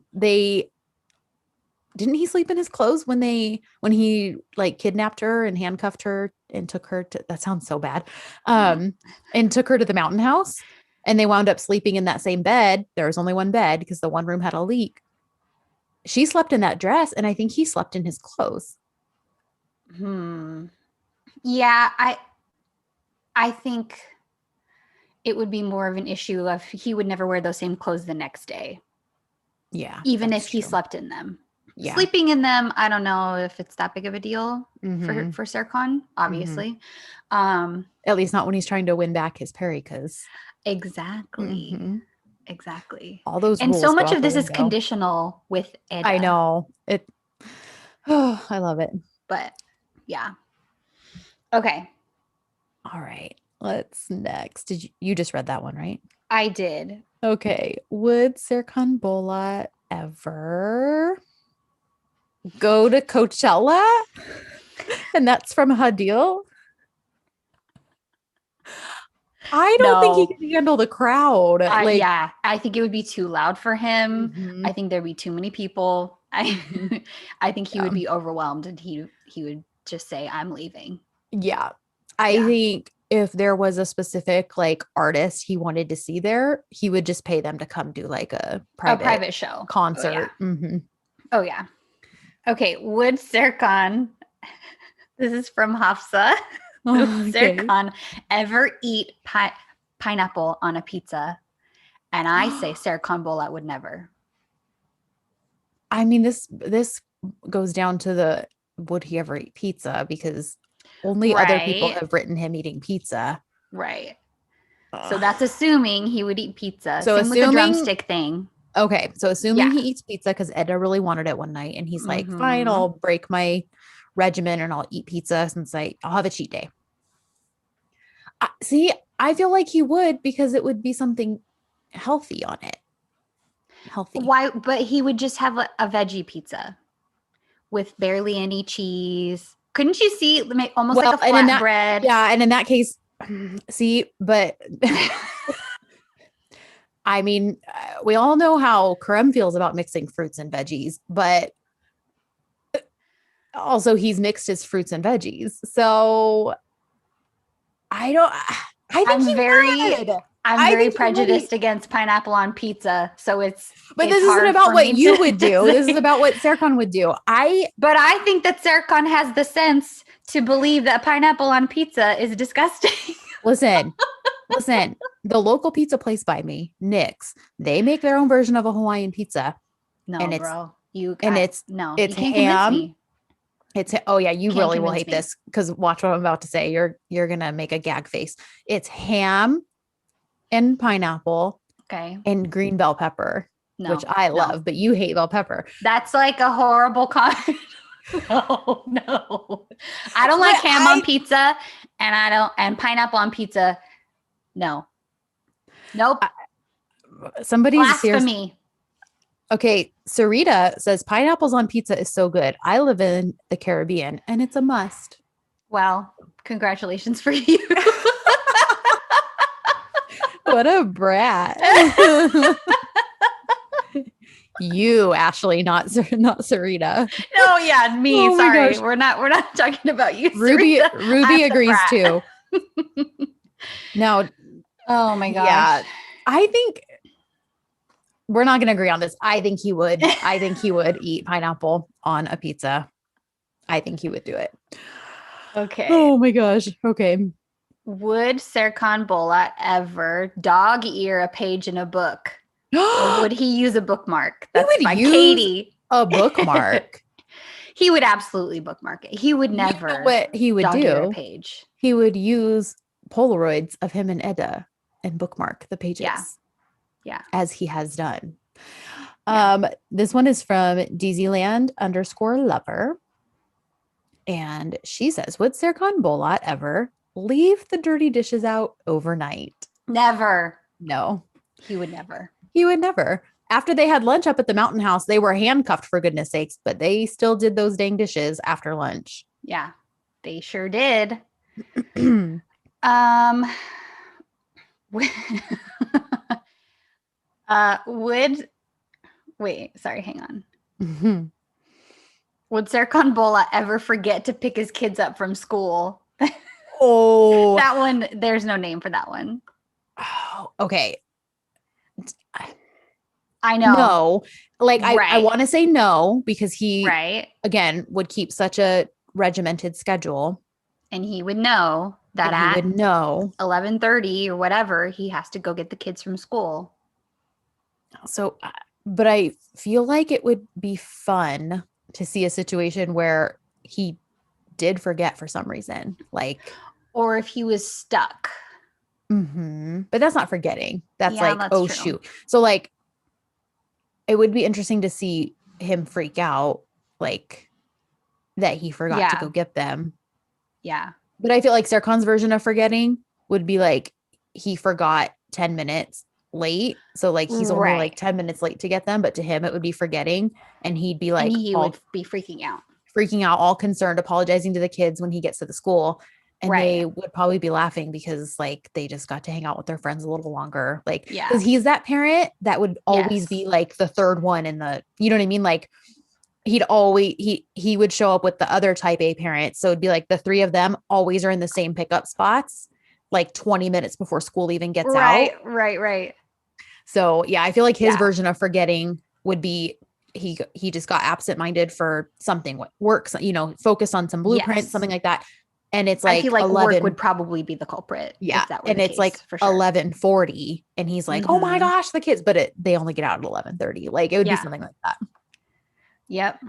he sleep in his clothes when he like kidnapped her and handcuffed her and took her to, that sounds so bad. And took her to the mountain house, and they wound up sleeping in that same bed. There was only one bed because the one room had a leak. She slept in that dress, and I think he slept in his clothes. Yeah, I think it would be more of an issue if he would never wear those same clothes the next day. Yeah. Even if he slept in them. Yeah. Sleeping in them, I don't know if it's that big of a deal for Serkan, obviously. At least not when he's trying to win back his Perry, because exactly. All those and rules so much of this is conditional with Eda. I know it. Oh, I love it. But yeah. Okay. All right. Let's next. You just read that one, right? I did. Okay. Would Serkan Bolat ever go to Coachella? And that's from Hadil. I don't think he can handle the crowd. I think it would be too loud for him. I think there'd be too many people. I think he would be overwhelmed, and he would just say, "I'm leaving." Yeah. I think if there was a specific like artist he wanted to see there, he would just pay them to come do like a private show concert. Oh yeah. Okay, would Serkan, this is from Hafsa, would Okay. Serkan ever eat pineapple on a pizza? And I say Serkan Bolat would never. I mean, this goes down to the would he ever eat pizza? Because only other people Right, have written him eating pizza. right. So Ugh. that's assuming he would eat pizza. So Same with the assuming drumstick thing. okay, so assuming Yeah. he eats pizza because Edna really wanted it one night, and he's like, "Fine, Mm-hmm. I'll break my regimen and I'll eat pizza since I'll have a cheat day." See, I feel like he would because it would be something healthy on it. Healthy. Why? But he would just have a veggie pizza with barely any cheese. Couldn't you see almost like Well, a and in that, flatbread? yeah, and in that case, see, but I mean, we all know how Karam feels about mixing fruits and veggies, but also he's mixed his fruits and veggies. So I don't, I think I'm he very would. I'm I very think he would prejudiced against pineapple on pizza, so but it's this isn't hard about for what me you to, would to do. This is say. about what Serkan would do. But I think that Serkan has the sense to believe that pineapple on pizza is disgusting. listen, listen, the local pizza place by me, Nick's, they make their own version of a Hawaiian pizza No, and bro. and No, you it's can't convince ham. me. It's oh yeah, you Can't really will convince hate me. this because watch what I'm about to say. You're gonna make a gag face. It's ham and pineapple Okay. and green bell pepper, which No, I no. love, but you hate bell pepper. That's like a horrible No, no. I don't But like ham on pizza and pineapple on pizza. No. Nope. somebody's serious. Blasphemy. Okay, Sarita says pineapples on pizza is so good. I live in the Caribbean and it's a must. Well, congratulations for you. What a brat. You, Ashley, not Sarita. No, yeah, me. Oh my Sorry. gosh. We're not talking about you. Ruby Sarita. Ruby I'm the agrees brat. too. Now, Oh my yeah, gosh. I think we're not going to agree on this. I think he would. I think he would eat pineapple on a pizza. I think he would do it. Okay. Oh my gosh. Okay. Would Serkan Bolat ever dog ear a page in a book? Or would he use a bookmark? He That's would by use Katie. a bookmark. He would absolutely bookmark it. He would You know never what he would dog ear a do? page. He would use Polaroids of him and Edda and bookmark the pages. Yeah. Yeah. As he has done. Yeah. This one is from Dizzyland_lover. And she says, would Serkan Bolat ever leave the dirty dishes out overnight? Never. No, He would never. he would never. After they had lunch up at the mountain house, they were handcuffed for goodness sakes, but they still did those dang dishes after lunch. Yeah. They sure did. Would wait, sorry, hang on. Would Serkan Bola ever forget to pick his kids up from school? Oh, That one, there's no name for that one. oh, okay. I know. No, like I Right. want to say no because he Right. again would keep such a regimented schedule. And he would know that And he at would know. 11:30 or whatever, he has to go get the kids from school. So, but I feel like it would be fun to see a situation where he did forget for some reason, like, Or if he was stuck. but that's not forgetting. That's Yeah, like, that's oh true. shoot. So like, it would be interesting to see him freak out, like that he forgot to go get them. Yeah. But I feel like Serkan's version of forgetting would be like he forgot 10 minutes late. So like he's only like 10 minutes late to get them, but to him it would be forgetting. And he'd be like and he all would be freaking out. all concerned, apologizing to the kids when he gets to the school. And they would probably be laughing because like they just got to hang out with their friends a little longer. Like, because he's that parent that would always be like the third one in the, you know what I mean? Like he'd always, he would show up with the other type A parents. So it'd be like the three of them always are in the same pickup spots, like 20 minutes before school even gets out. Right. So yeah, I feel like his version of forgetting would be he just got absent-minded for something, what works, focused on some blueprints, Yes. something like that. And it's I like feel like 11. work would probably be the culprit Yeah. if that were And the it's like case, for sure. 11:40 and he's like, oh my Mhm. gosh, the kids, but they only get out at 11:30. Like it would be Yeah. something like that. Yep.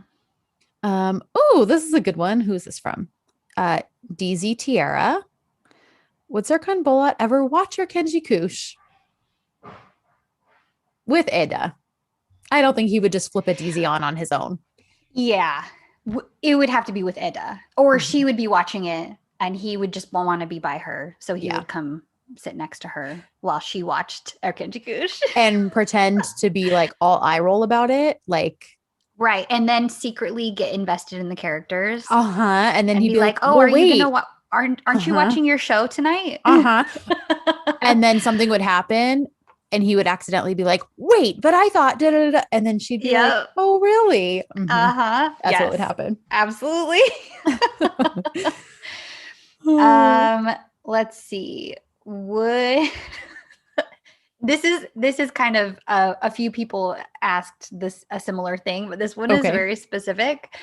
Oh, this is a good one. Who's this from? Dizi Tiara. Would Serkan Bolat ever watch your Kenji Kush with Eda? I don't think he would just flip a DZ on his own. Yeah. It would have to be with Edda, or she would be watching it and he would just want to be by her. So he would come sit next to her while she watched Kenji Kush. And pretend to be like all eye roll about it. Like, right. And then secretly get invested in the characters. And then and he'd be like, oh, well, are wait. you gonna aren't you watching your show tonight? And then something would happen and he would accidentally be like, wait, but I thought da, da, da. And then she'd be like, oh, really? That's what would happen. Absolutely. Let's see. This is kind of a few people asked this a similar thing, but this one is very specific.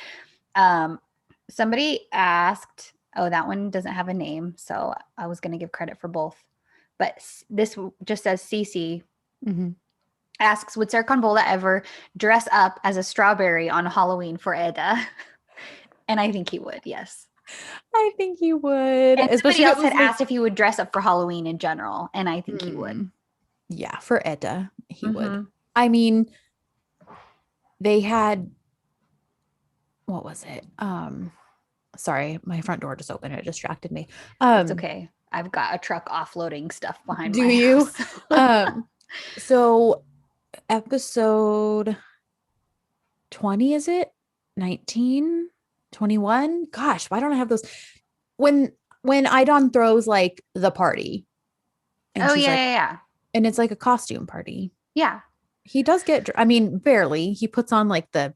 Somebody asked, oh, that one doesn't have a name, so I was going to give credit for both. But this just says Cece asks, would Serkan Bolat ever dress up as a strawberry on Halloween for Eda? And I think he would, yes. I think he would. And somebody else had asked if he would dress up for Halloween in general, and I think he would. Yeah, for Eda, he would. I mean, they had, what was it? Sorry, my front door just opened. It distracted me. It's okay. I've got a truck offloading stuff behind my house. Do you? So episode 20, is it? 19? 21? Gosh, why don't I have those? When Idon throws like the party. And she's yeah. And it's like a costume party. Yeah. He does get, I mean, barely. He puts on like the,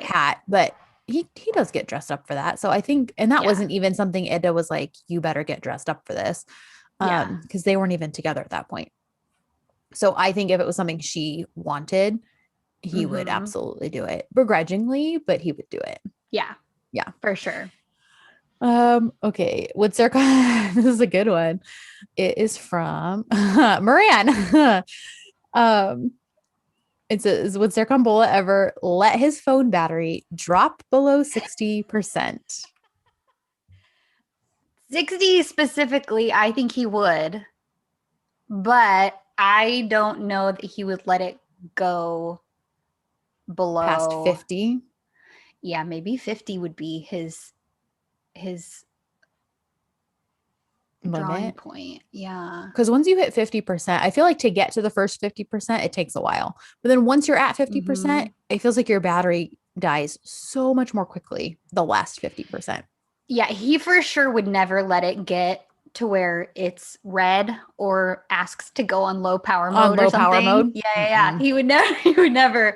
hat, but he does get dressed up for that. So I think, and that wasn't even something Eda was like, you better get dressed up for this. Because they weren't even together at that point. So I think if it was something she wanted, he would absolutely do it begrudgingly, but he would do it. Yeah. Yeah, for sure. Okay. Would Serkan, this is a good one. It is from Moran. It says, would Serkan Bolat ever let his phone battery drop below 60%? 60 specifically, I think he would. But I don't know that he would let it go below past 50. Yeah, maybe 50 would be his drawing point. Yeah. Because once you hit 50%, I feel like to get to the first 50%, it takes a while. But then once you're at 50%, it feels like your battery dies so much more quickly the last 50%. Yeah, he for sure would never let it get to where it's red or asks to go on low power mode or something. Power mode? Yeah. He would never.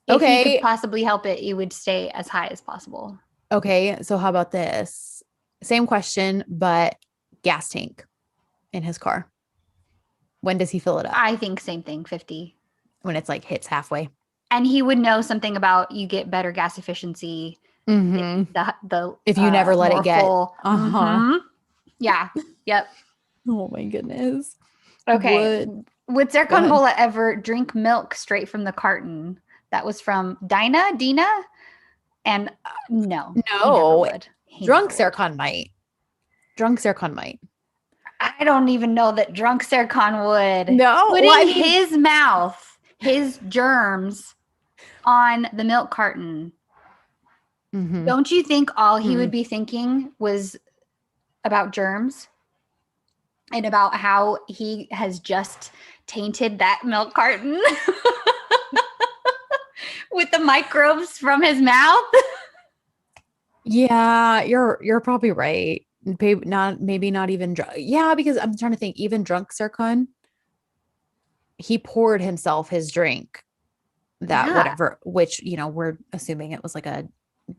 If he could possibly help it, he would stay as high as possible. Okay, so how about this? Same question, but gas tank in his car. When does he fill it up? I think same thing, 50. When it's like hits halfway. And he would know something about you get better gas efficiency if you never let it get full. Yeah. Yep. Oh my goodness. Okay. Would Serkan Bolat ever drink milk straight from the carton? That was from Dina. And no. Drunk Serkan might. I don't even know that drunk Serkan would. No. Putting his mouth, his germs on the milk carton. Don't you think all he would be thinking was about germs and about how he has just tainted that milk carton with the microbes from his mouth? Yeah, you're probably right. Maybe not even drunk. Yeah, because I'm trying to think. Even drunk Serkan, he poured himself his drink. Whatever, which we're assuming it was like a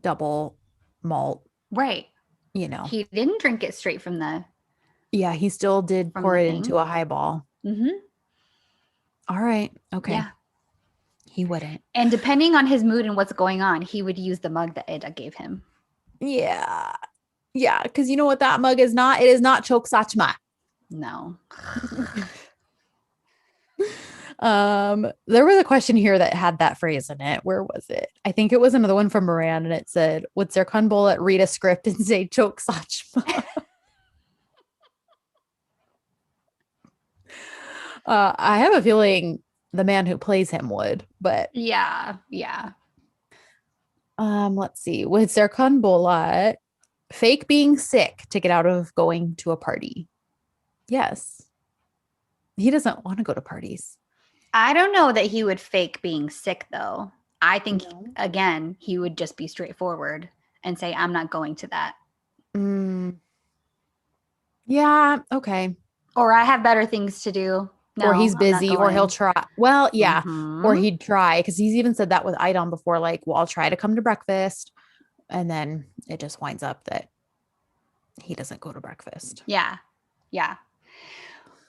double malt, right? He didn't drink it straight from the. Yeah, he still did pour it into a highball. All right. Okay. Yeah. He wouldn't. And depending on his mood and what's going on, he would use the mug that Eda gave him. Yeah. Yeah, because you know what that mug is not? It is not choksachma. No. There was a question here that had that phrase in it. Where was it? I think it was another one from Moran, and it said, would Serkan Bolat read a script and say choksachma? I have a feeling the man who plays him would, but Yeah. let's see. Would Serkan Bolat fake being sick to get out of going to a party? Yes. He doesn't want to go to parties. I don't know that he would fake being sick, though. I think, No. again, he would just be straightforward and say, I'm not going to that. Yeah, okay. Or I have better things to do. No, Or he's I'm not busy, or he'll going. try. Well, yeah. Or Mhm. he'd try, because he's even said that with Idom before, like, well, I'll try to come to breakfast. And then it just winds up that he doesn't go to breakfast. Yeah.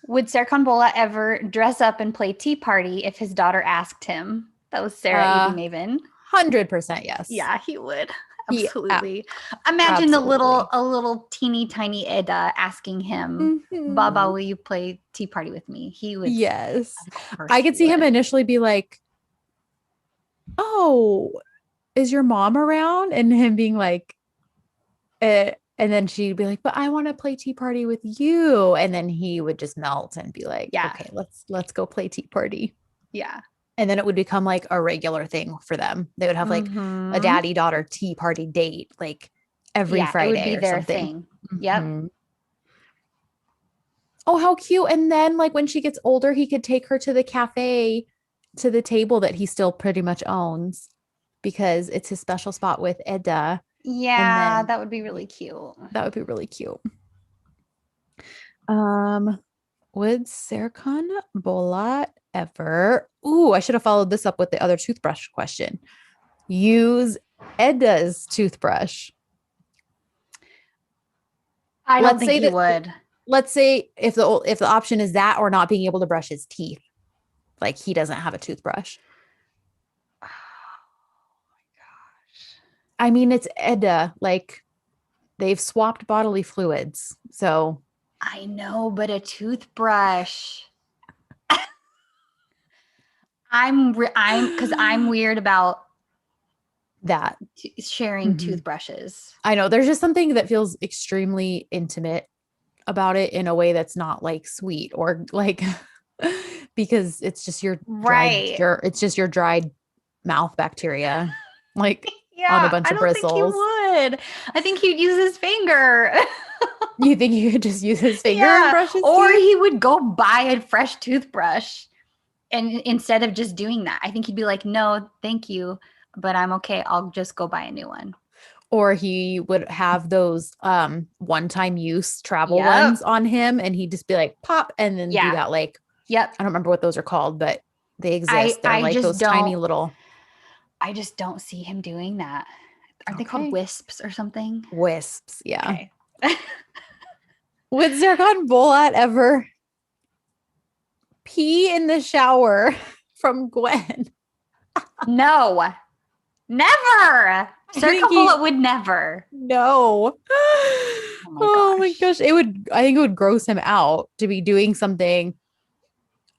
Would Serkan Bola ever dress up and play tea party if his daughter asked him? That was Sarah A.B. Maven. 100% yes. Yeah, he would. He Absolutely. Imagine a little teeny tiny Eda asking him, Baba, will you play tea party with me? He would. Yes. Of course I could see him initially be like, oh, is your mom around? And him being like, and then she'd be like, but I want to play tea party with you. And then he would just melt and be like, Yeah. okay, let's go play tea party. Yeah. And then it would become like a regular thing for them. They would have like a daddy-daughter tea party date, like every Friday. It would be their thing. Yep. Oh, how cute. And then like when she gets older, he could take her to the cafe, to the table that he still pretty much owns, because it's his special spot with Eda. Yeah, that would be really cute. That would be really cute. Would Serkan Bolat ever? Ooh, I should have followed this up with the other toothbrush question. Use Eda's toothbrush. I don't think he would. Let's say if the option is that or not being able to brush his teeth, like he doesn't have a toothbrush. Oh my gosh. I mean, it's Eda. Like they've swapped bodily fluids, so. I know, but a toothbrush. Because I'm weird about that sharing toothbrushes. I know there's just something that feels extremely intimate about it in a way that's not like sweet or like because it's just your it's just your dried mouth bacteria like on a bunch of bristles. Think he would. I think he'd use his finger. You think he could just use his finger and brush his or teeth? He would go buy a fresh toothbrush, and instead of just doing that, I think he'd be like, no, thank you, but I'm okay. I'll just go buy a new one. Or he would have those one-time use travel ones on him, and he'd just be like pop and then do that like I don't remember what those are called, but they exist. They're like those tiny little. I just don't see him doing that. Aren't they called wisps or something? Wisps, yeah. Okay. Would Serkan Bolat ever pee in the shower from Gwen? No, never. Serkan Bolat would never. No. Oh my gosh. I think it would gross him out to be doing something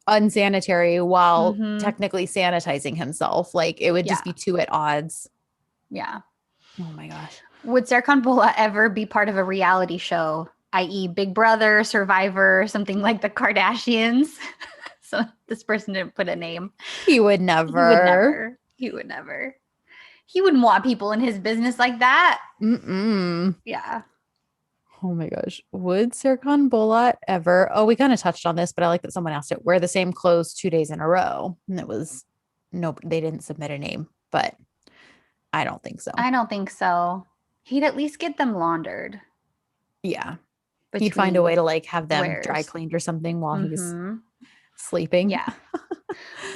unsanitary while technically sanitizing himself. Like it would just be too at odds. Yeah. Oh my gosh. Would Serkan Bolat ever be part of a reality show, i.e. Big Brother, Survivor, something like the Kardashians? So this person didn't put a name. He would never. He would never. He wouldn't want people in his business like that. Yeah. Oh my gosh. Would Serkan Bolat ever, we kind of touched on this, but I like that someone asked it, wear the same clothes 2 days in a row? And it was, nope, they didn't submit a name, but I don't think so. I don't think so. He'd at least get them laundered. Yeah. He'd find a way to like have them dry cleaned or something while he's sleeping. Yeah.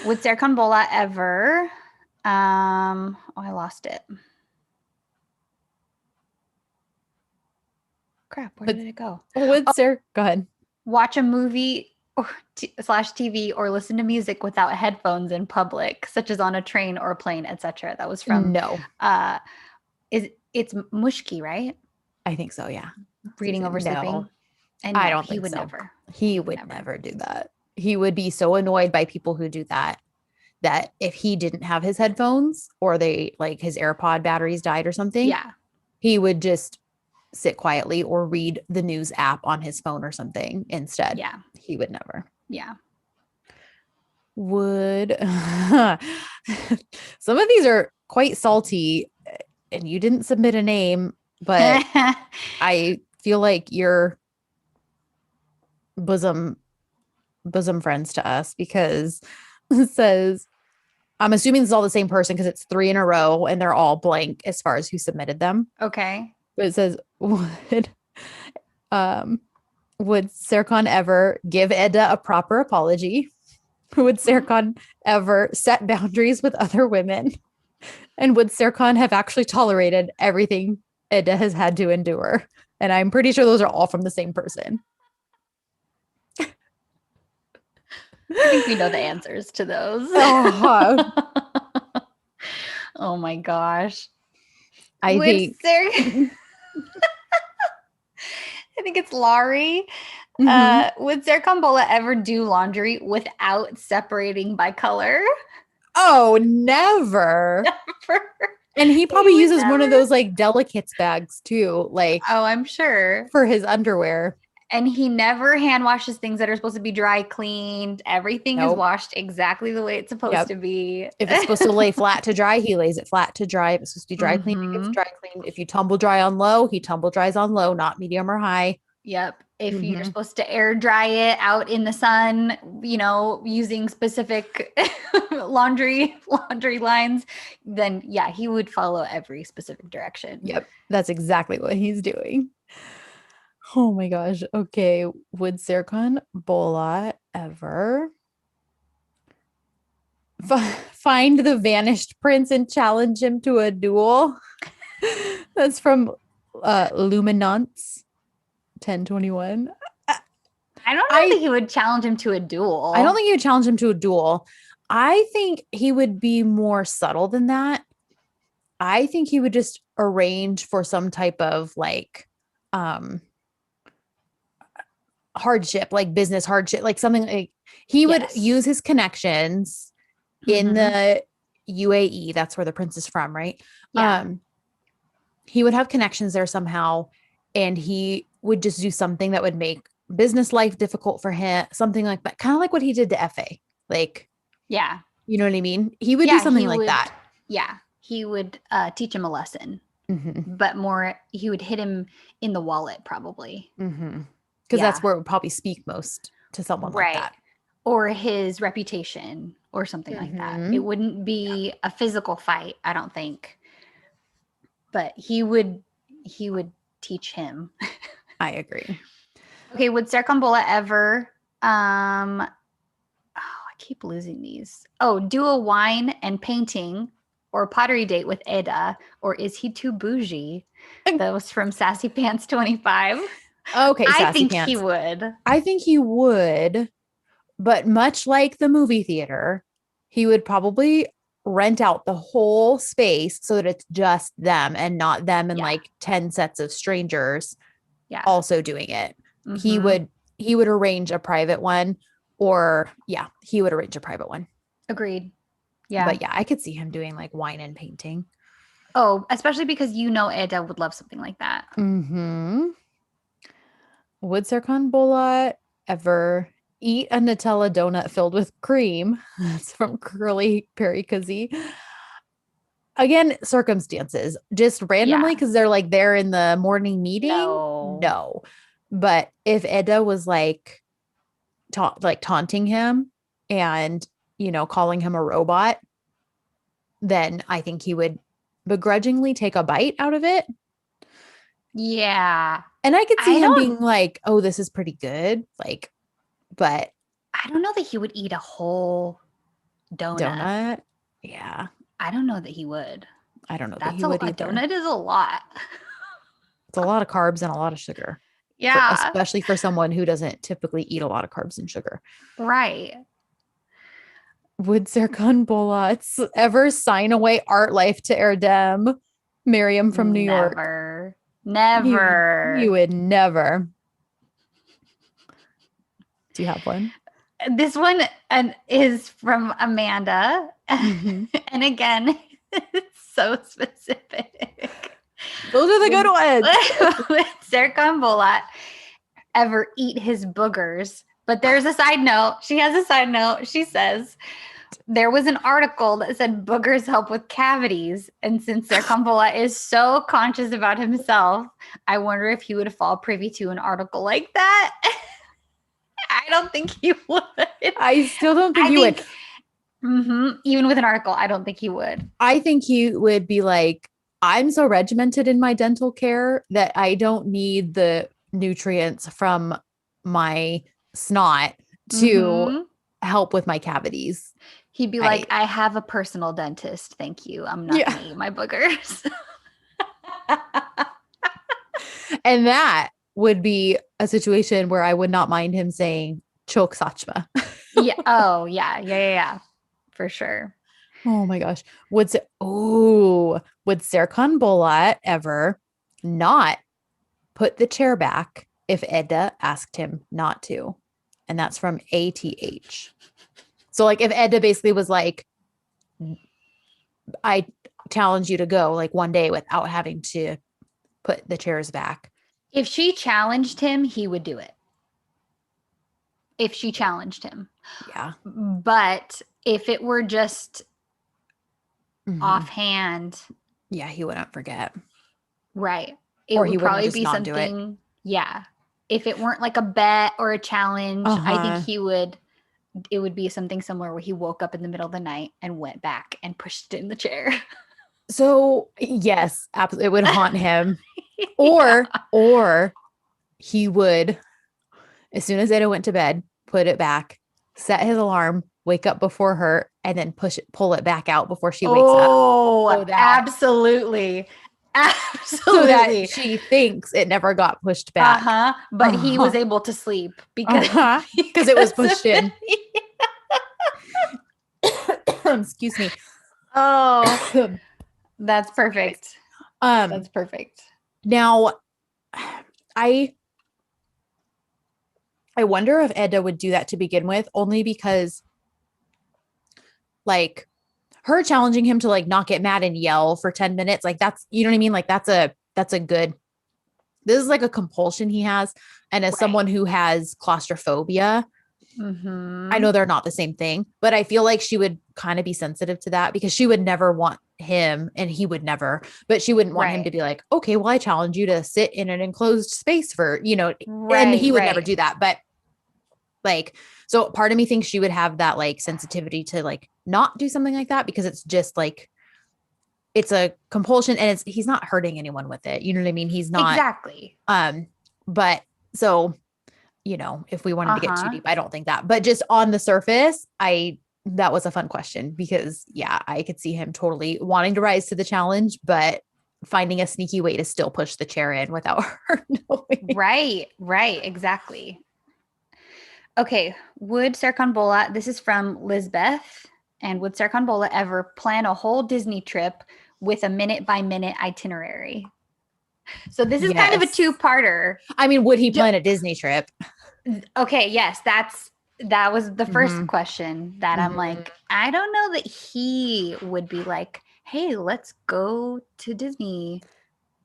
Would Serkan Bolat ever, I lost it. Crap, where did it go? Go ahead. Watch a movie or slash TV or listen to music without headphones in public, such as on a train or plane, etc. That was from No, uh it's Mushki, right? I think so. Yeah. Reading over No, sleeping. And I no, don't he think would so. never. He would never do that. He would be so annoyed by people who do that, that if he didn't have his headphones or they like his AirPod batteries died or something, Yeah. he would just sit quietly or read the news app on his phone or something instead. Yeah. He would never. Yeah. Would some of these are quite salty and you didn't submit a name, but I feel like you're bosom friends to us because it says, I'm assuming it's all the same person because it's 3 in a row and they're all blank as far as who submitted them. Okay. But it says, um would Serkan ever give Edda a proper apology? Would Serkan ever set boundaries with other women? And would Serkan have actually tolerated everything Edda has had to endure? And I'm pretty sure those are all from the same person. I think we know the answers to those. Oh my gosh. I think I think it's Laurie. Would Serkan Bolat ever do laundry without separating by color? Oh, never. Never. And he probably uses never. one of those like delicates bags too, like oh, I'm sure, for his underwear. And he never hand washes things that are supposed to be dry cleaned. Everything is washed exactly the way it's supposed to be. If it's supposed to lay flat to dry, he lays it flat to dry. If it's supposed to be dry clean, it gets dry clean. If you tumble dry on low, he tumble dries on low, not medium or high. Yep. If you're supposed to air dry it out in the sun, using specific laundry lines, then yeah, he would follow every specific direction. Yep. That's exactly what he's doing. Oh my gosh. Okay. Would Serkan Bolat ever find the vanished prince and challenge him to a duel? That's from Luminance 1021. I don't know that he would challenge him to a duel. I don't think he would challenge him to a duel. I think he would be more subtle than that. I think he would just arrange for some type of like hardship, like business hardship, like something like he would use his connections in the UAE. That's where the prince is from, right? Yeah. He would have connections there somehow, and he would just do something that would make business life difficult for him, something like that, kind of like what he did to FA. Like, yeah, you know what I mean? He would do something like that. Yeah, he would teach him a lesson, but more, he would hit him in the wallet probably. Because that's where it would probably speak most to someone like that. Or his reputation or something like that. It wouldn't be a physical fight, I don't think. But he would teach him. I agree. Okay, would Serkan Bolat ever I keep losing these. Oh, do a wine and painting or pottery date with Edda, or is he too bougie? That was from Sassy Pants 25. Okay, I think he would. I think he would, but much like the movie theater, he would probably rent out the whole space so that it's just them and not them and like 10 sets of strangers also doing it. He would arrange a private one, or he would arrange a private one. Agreed. Yeah. But I could see him doing like wine and painting. Oh, especially because Edda would love something like that. Would Serkan Bolat ever eat a Nutella donut filled with cream? That's from Curly Perikazi. Again, circumstances, just randomly because they're like there in the morning meeting. No. But if Edda was like taunting him and calling him a robot, then I think he would begrudgingly take a bite out of it. Yeah. And I could see him being like, oh, this is pretty good. Like, but I don't know that he would eat a whole donut. Yeah. I don't know that he would. I don't know that he would either. A donut is a lot. It's a lot of carbs and a lot of sugar. Yeah. especially for someone who doesn't typically eat a lot of carbs and sugar. Right. Would Serkan Bolat ever sign away art life to Erdem, Miriam from New York? Never. You Never. would never. Do you have one? This one is from Amanda. Mhm. And again, it's so specific. Those are the good ones. Would Serkan Bolat ever eat his boogers? But there's a side note. She has a side note. She says, there was an article that said boogers help with cavities. And since Serkan Bolat is so conscious about himself, I wonder if he would fall privy to an article like that. I don't think he would. I still don't think he would. Even with an article, I don't think he would. I think he would be like, I'm so regimented in my dental care that I don't need the nutrients from my snot to help with my cavities. He'd be like, I have a personal dentist. Thank you. I'm not going to eat my boogers. And that would be a situation where I would not mind him saying chok sachma. Yeah. Oh, yeah. For sure. Oh my gosh. Would Serkan Bolat ever not put the chair back if Edda asked him not to? And that's from ATH. So like if Edda basically was like, I challenge you to go like one day without having to put the chairs back. If she challenged him, he would do it. If she challenged him. Yeah. But if it were just offhand. Yeah, he wouldn't forget. Right. It or would he probably wouldn't be just not do it. something. Yeah. If it weren't like a bet or a challenge, I think it would be something similar where he woke up in the middle of the night and went back and pushed it in the chair. So yes, absolutely, it would haunt him. Or he would, as soon as Ada went to bed, put it back, set his alarm, wake up before her, and then pull it back out before she wakes up. Oh, absolutely. So that she thinks it never got pushed back. But he was able to sleep because it was pushed in. Excuse me. Oh, that's perfect. That's perfect. Now, I wonder if Edda would do that to begin with, only because like her challenging him to like not get mad and yell for 10 minutes, like that's, you know what I mean? Like that's a good, this is like a compulsion he has. And as someone who has claustrophobia, I know they're not the same thing, but I feel like she would kind of be sensitive to that because she would never want him, and he would never, but she wouldn't want him to be like, okay, well, I challenge you to sit in an enclosed space for, and he would never do that. But like, so part of me thinks she would have that like sensitivity to like not do something like that because it's just like, it's a compulsion and he's not hurting anyone with it. You know what I mean? He's not. Exactly. But so, if we wanted to get too deep, I don't think that, but just on the surface, that was a fun question because I could see him totally wanting to rise to the challenge, but finding a sneaky way to still push the chair in without her knowing. Right. Exactly. Okay. Would Serkan Bolat, this is from Lizbeth, and would Serkan Bolat ever plan a whole Disney trip with a minute-by-minute itinerary? So this is kind of a two-parter. I mean, would he plan a Disney trip? Okay, yes, that was the first question that I'm like, I don't know that he would be like, hey, let's go to Disney.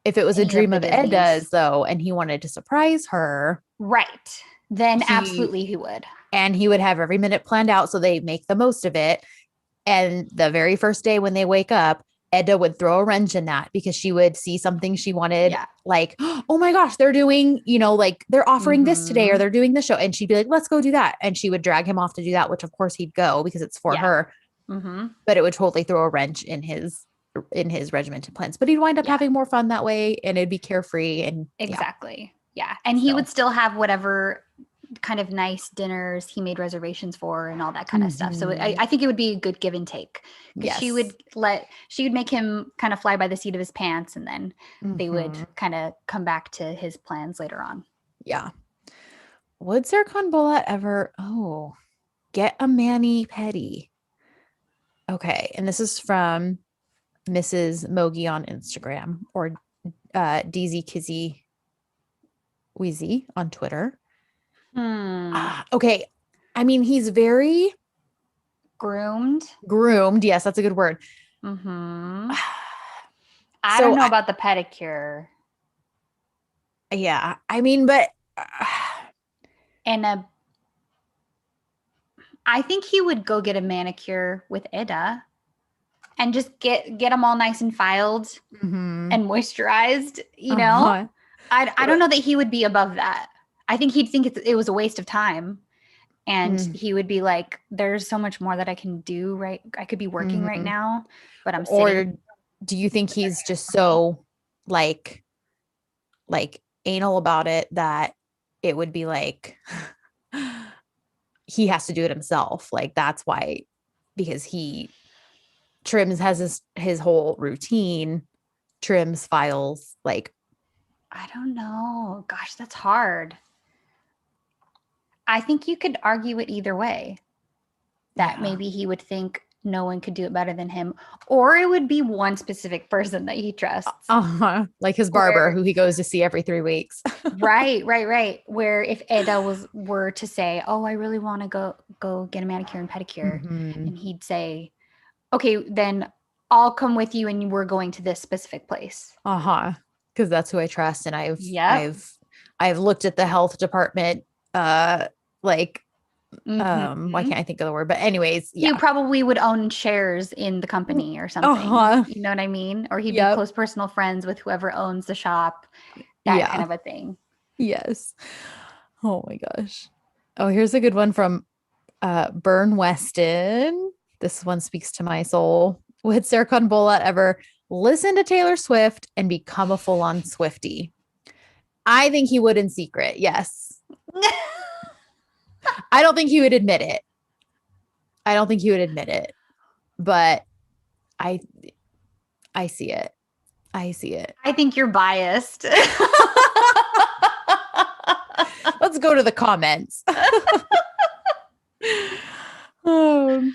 If it was a dream of Edda's, though, and he wanted to surprise her. Right. Then absolutely he would. And he would have every minute planned out so they make the most of it. And the very first day when they wake up, Edda would throw a wrench in that because she would see something she wanted, like, oh my gosh, they're doing, like they're offering this today or they're doing this show. And she'd be like, let's go do that. And she would drag him off to do that, which of course he'd go because it's for her. But it would totally throw a wrench in his regimented plans. But he'd wind up having more fun that way and it'd be carefree. And exactly. Yeah. And he would still have whatever kind of nice dinners he made reservations for and all that kind of stuff. So I think it would be a good give and take. She would make him kind of fly by the seat of his pants, and then they would kind of come back to his plans later on. Yeah. Would Serkan Bolat ever get a mani pedi? Okay, and this is from Mrs. Mogi on Instagram, or Dizi Kizzy Wheezy on Twitter. Okay. I mean, he's very Groomed. groomed. Yes, that's a good word. Mm-hmm. I So don't know about the pedicure. Yeah, I mean, but And I think he would go get a manicure with Ida and just get them all nice and filed mhm. and moisturized, you know? Uh-huh. I don't know that he would be above that. I think he'd think it was a waste of time. And he would be like, there's so much more that I can do, right? I could be working right Mhm. now, but I'm Or sitting. do you think he's just so like anal about it that it would be like he has to do it himself? Like that's why, because he has his whole routine, trims, files, like I don't know. Gosh, that's hard. I think you could argue it either way. That maybe he would think no one could do it better than him, or it would be one specific person that he trusts. Like his barber who he goes to see every 3 weeks. Right. Where if Eda were to say, "Oh, I really want to go get a manicure and pedicure," Mhm. and he'd say, "Okay, then I'll come with you, and we're going to this specific place." Because that's who I trust, and Yep. I've looked at the health department, like why Mm-hmm. can't I think of the word? But anyways, He yeah. probably would own shares in the company or something. You know what I mean? Or he'd be Yep. close personal friends with whoever owns the shop, that kind Yeah. of a thing. Yes. Oh my gosh. Oh, here's a good one from Burn Weston. This one speaks to my soul. Would Serkan Bolat ever listen to Taylor Swift and become a full-on Swiftie? I think he would in secret. Yes. I don't think he would admit it. I don't think he would admit it. But I I see it. I see it. I think you're biased. Let's go to the comments. Let's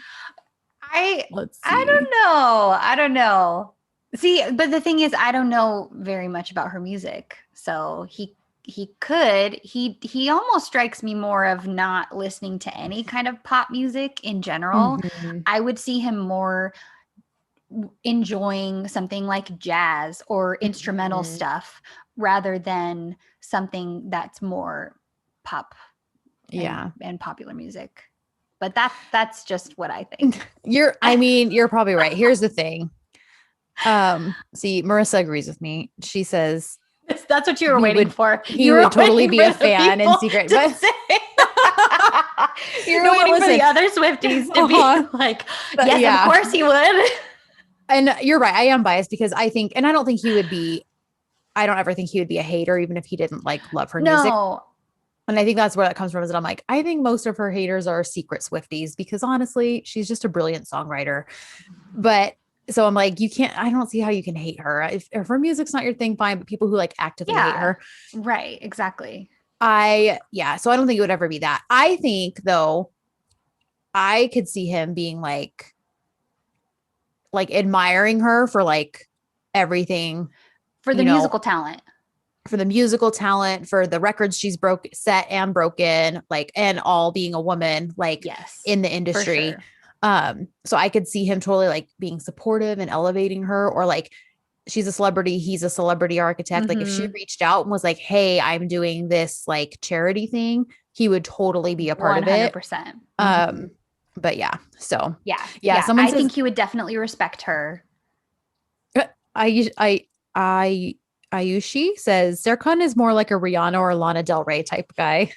see. I don't know. See, but the thing is, I don't know very much about her music. So he almost strikes me more of not listening to any kind of pop music in general. Mhm. I would see him more enjoying something like jazz or instrumental Mhm. stuff rather than something that's more pop Yeah. and popular music. But that's just what I think. You're probably right. Here's the thing. See, Marissa agrees with me. She says That's what you were waiting for. he You were would totally waiting be for a the fan in people secret. to But say. You're No, but waiting for the listen. other Swifties to be like, yes, yeah. of course he would. And you're right. I am biased because I think, and I don't think he would be, I don't ever think he would be a hater, even if he didn't like love her music. No. And I think that's where that comes from, is that I'm like, I think most of her haters are secret Swifties because honestly, she's just a brilliant songwriter. But so I'm like, I don't see how you can hate her. If her music's not your thing, fine. But people who like actively hate her. Right. Exactly. So I don't think it would ever be that. I think though, I could see him being like admiring her for like everything, For the musical talent. For the musical talent, for the records she's set and broken, like, and all being a woman, like, yes, in the industry. Sure. So I could see him totally like being supportive and elevating her, or like she's a celebrity, he's a celebrity architect. Like if she reached out and was like, hey, I'm doing this like charity thing, he would totally be a part of it. 100%. But yeah, so yeah. Someone I says, think he would definitely respect her. Ayushi says Serkan is more like a Rihanna or Lana Del Rey type guy.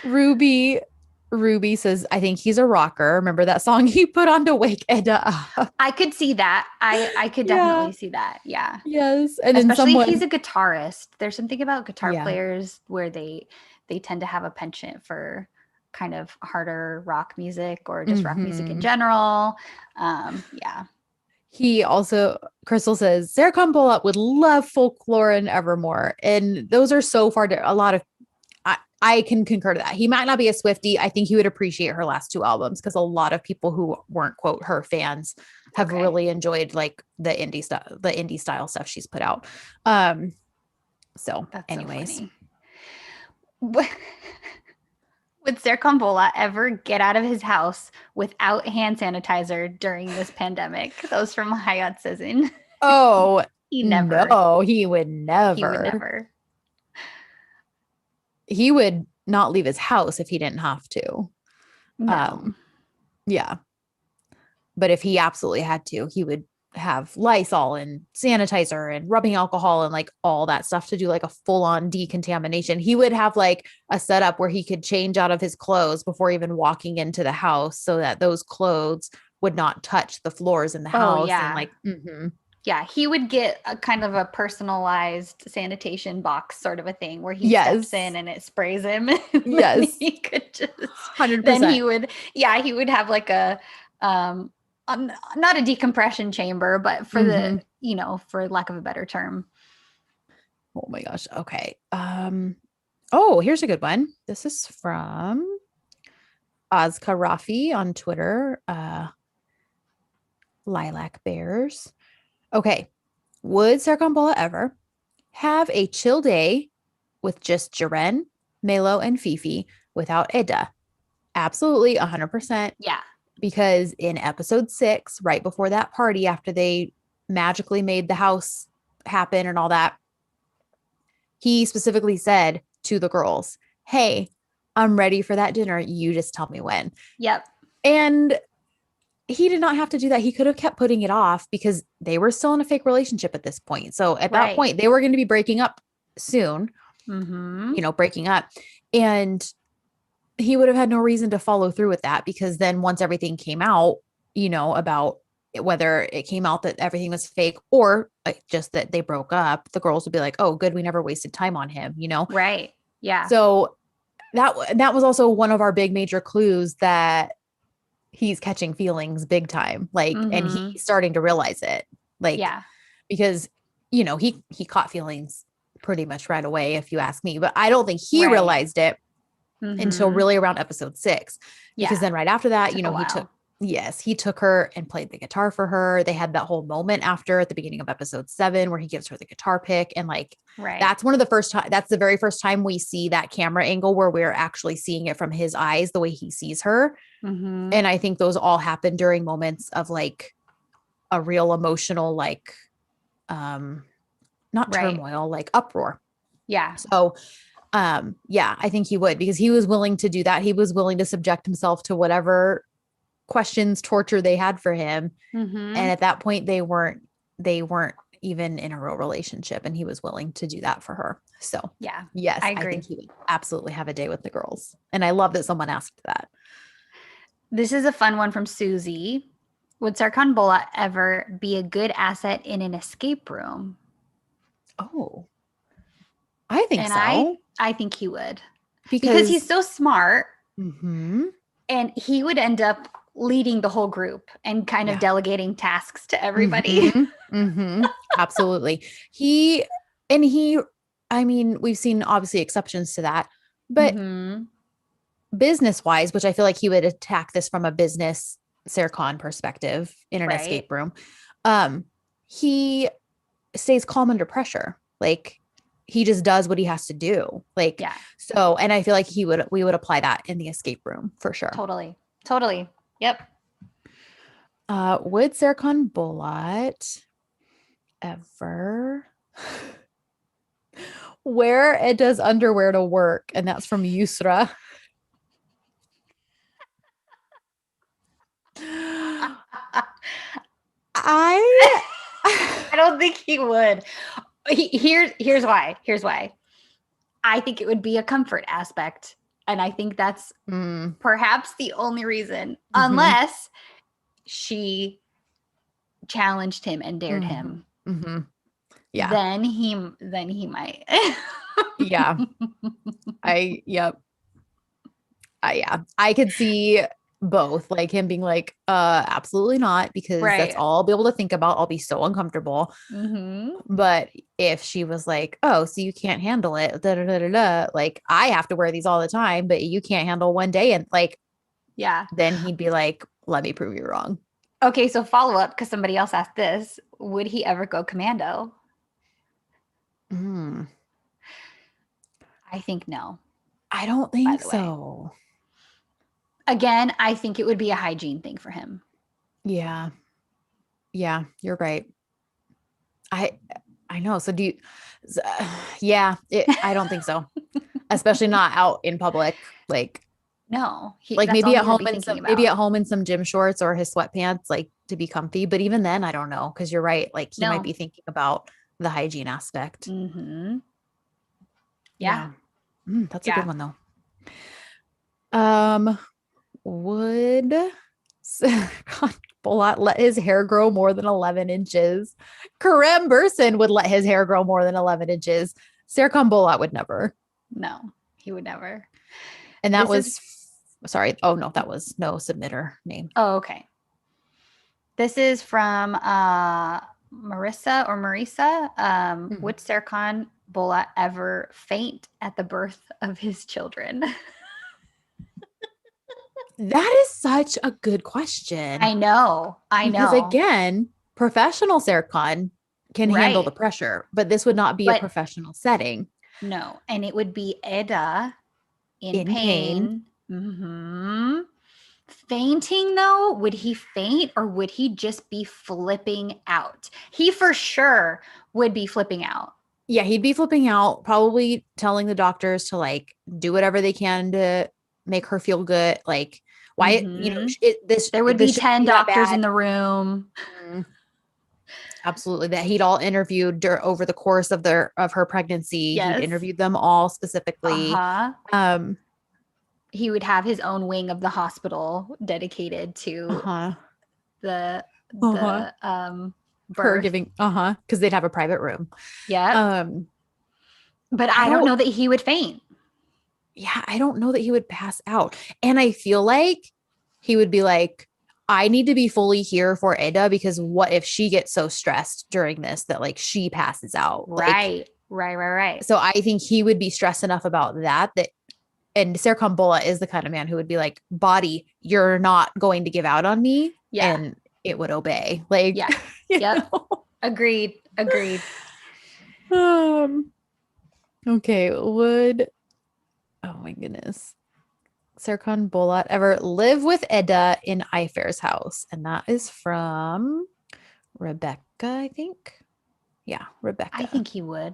Ruby says, I think he's a rocker. Remember that song he put on to wake Edda up? I could see that. I could definitely see that. Yeah. Yes. And especially if he's a guitarist. There's something about guitar Yeah. players where they tend to have a penchant for kind of harder rock music or just rock music in general. Yeah. He also, Crystal says, Serkan Bolat would love folklore and Evermore. And those are so far, a lot of, I can concur to that. He might not be a Swiftie. I think he would appreciate her last two albums because a lot of people who weren't, quote, her fans have really enjoyed like the indie style stuff she's put out. So That's anyways. So funny. Would Serkan Bolat ever get out of his house without hand sanitizer during this pandemic? That was from Hayat Sezin. Oh, He never. No, he would never. He would never. He would not leave his house if he didn't have to. No. Yeah. But if he absolutely had to, he would have Lysol and sanitizer and rubbing alcohol and like all that stuff to do like a full-on decontamination. He would have like a setup where he could change out of his clothes before even walking into the house so that those clothes would not touch the floors in the house. Yeah. And like, yeah, he would get a kind of a personalized sanitation box sort of a thing where he steps in and it sprays him. Yes. He could just 100%. Then he would have like a not a decompression chamber, but for the, for lack of a better term. Oh my gosh. Okay. Oh, here's a good one. This is from Azka Rafi on Twitter. Lilac Bears. Okay. Would Serkan Bolat ever have a chill day with just Jaren, Melo, and Fifi without Eda? Absolutely, 100%. Yeah. Because in episode 6, right before that party, after they magically made the house happen and all that, he specifically said to the girls, hey, I'm ready for that dinner. You just tell me when. Yep. And he did not have to do that. He could have kept putting it off because they were still in a fake relationship at this point. So at that point, they were going to be breaking up soon, breaking up. And he would have had no reason to follow through with that because then once everything came out, about whether it came out that everything was fake or just that they broke up, the girls would be like, oh, good. We never wasted time on him, Right. Yeah. So that was also one of our big major clues that he's catching feelings big time. Like, and he's starting to realize it. Like, because, he caught feelings pretty much right away, if you ask me, but I don't think he realized it until really around episode 6, because then right after that, he took her and played the guitar for her. They had that whole moment after at the beginning of episode 7 where he gives her the guitar pick. And like, that's one of the first time, that's the very first time we see that camera angle where we're actually seeing it from his eyes, the way he sees her. And I think those all happen during moments of like a real emotional, like, not turmoil, like uproar. Yeah. So, I think he would, because he was willing to do that. He was willing to subject himself to whatever questions, torture they had for him. And at that point they weren't even in a real relationship, and he was willing to do that for her. So yes, I agree. I think he would absolutely have a day with the girls. And I love that someone asked that. This is a fun one from Susie. Would Serkan Bolat ever be a good asset in an escape room? Oh, I think so. I think he would, because he's so smart, and he would end up leading the whole group and kind of delegating tasks to everybody. Absolutely. I mean, we've seen obviously exceptions to that, but business wise, which I feel like he would attack this from a business Serkan perspective in an escape room. He stays calm under pressure. Like, he just does what he has to do. Like, so, and I feel like we would apply that in the escape room for sure. Totally. Yep. Would Serkan Bolat ever wear Edda's underwear to work? And that's from Yusra. I don't think he would. Here's why. I think it would be a comfort aspect. And I think that's perhaps the only reason, unless she challenged him and dared him. Yeah. Then he might. Yeah. I could see both, like him being like, absolutely not, because that's Right. all I'll be able to think about. I'll be so uncomfortable. Mm-hmm. But if she was like, oh, so you can't handle it, da, da, da, da, da, like I have to wear these all the time, but you can't handle one day. And like, Yeah. then he'd be like, let me prove you wrong. Okay, so follow up because somebody else asked this. Would he ever go commando? Mm, I think no, I don't by think the way. so. Again, I think it would be a hygiene thing for him. Yeah. Yeah, you're right. I I know. So do you yeah, I don't think so. Especially not out in public. No, Like that's all maybe at he would home be in thinking maybe about. at home in some gym shorts or his sweatpants, like to be comfy. But even then, I don't know, because you're right. Like he might No. be thinking about the hygiene aspect. Mm-hmm. Yeah. Yeah. That's a good Yeah. one though. Um, would God, Bolat let his hair grow more than 11 inches? Karem Burson would let his hair grow more than 11 inches. Serkan Bolat would never. No, he would never. And that This is, was, sorry. Oh, no, that was no submitter name. oh, okay. This is from Marissa or Marisa. Mhm. Would Serkan Bolat ever faint at the birth of his children? That is such a good question I know. I because, know. again, professional Serkan can handle the Right. pressure, but this would not be a But professional setting. no. And it would be Eda in In pain. pain. Mm-hmm. Fainting, though, would he faint or would he just be flipping out? He for sure would be flipping out. Yeah, he'd be flipping out, probably telling the doctors to like do whatever they can to make her feel good. Like, why, Mm-hmm. this There would be this shouldn't 10 be that doctors in bad. the room. Mhm. Absolutely. That he'd all interviewed over the course of her pregnancy. He'd Yes. interviewed them all specifically. Uh-huh. Um, He would have his own wing of the hospital dedicated to uh-huh. the Uh-huh. the Her birth. giving, uh-huh, because they'd have a private room. Yep. Um, But I I don't don't, know that he would faint. yeah, I don't know that he would pass out. And I feel like he would be like, I need to be fully here for Eda because what if she gets so stressed during this that like she passes out? Like, Right. Right, right, right. so I think he would be stressed enough about that, and Serkan Bola is the kind of man who would be like, body, you're not going to give out on me. Yeah. And it would obey. Like, Yeah. Yep. Agreed. Agreed. um, okay. Oh my goodness. Serkan Bolat ever live with Eda in Ifer's house? And that is from Rebecca, I think. Yeah, I Rebecca. think he would.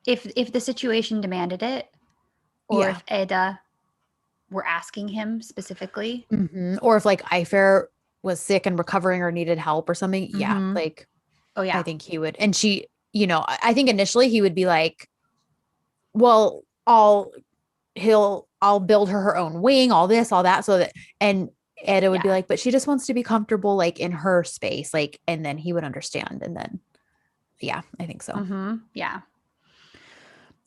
If the situation demanded it, or Yeah. if Eda were asking him specifically. Or if like Ifer was sick and recovering or needed help or something. Yeah. Mm-hmm. Like, Oh I yeah. think he would. And she, I think initially he would be like, well, I'll build her own wing, all this, all that. So that, and Eda would be Yeah. like, but she just wants to be comfortable, like in her space. Like, and then he would understand. And then, yeah, I think so. Mm-hmm. Yeah.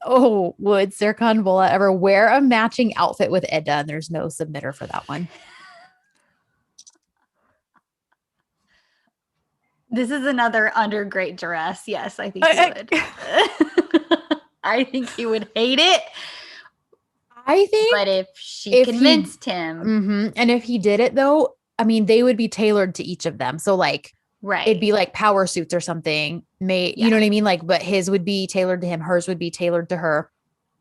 Oh, would Serkan Bola ever wear a matching outfit with Eda? And there's no submitter for that one. This is another under great duress. Yes, I think he I, would. I think he would hate it. I think But if she if he, convinced him, and if he did it though, I mean, they would be tailored to each of them. So like, it'd right. be like power suits or something. You Yeah. know what I mean? Like, but his would be tailored to him, hers would be tailored to her.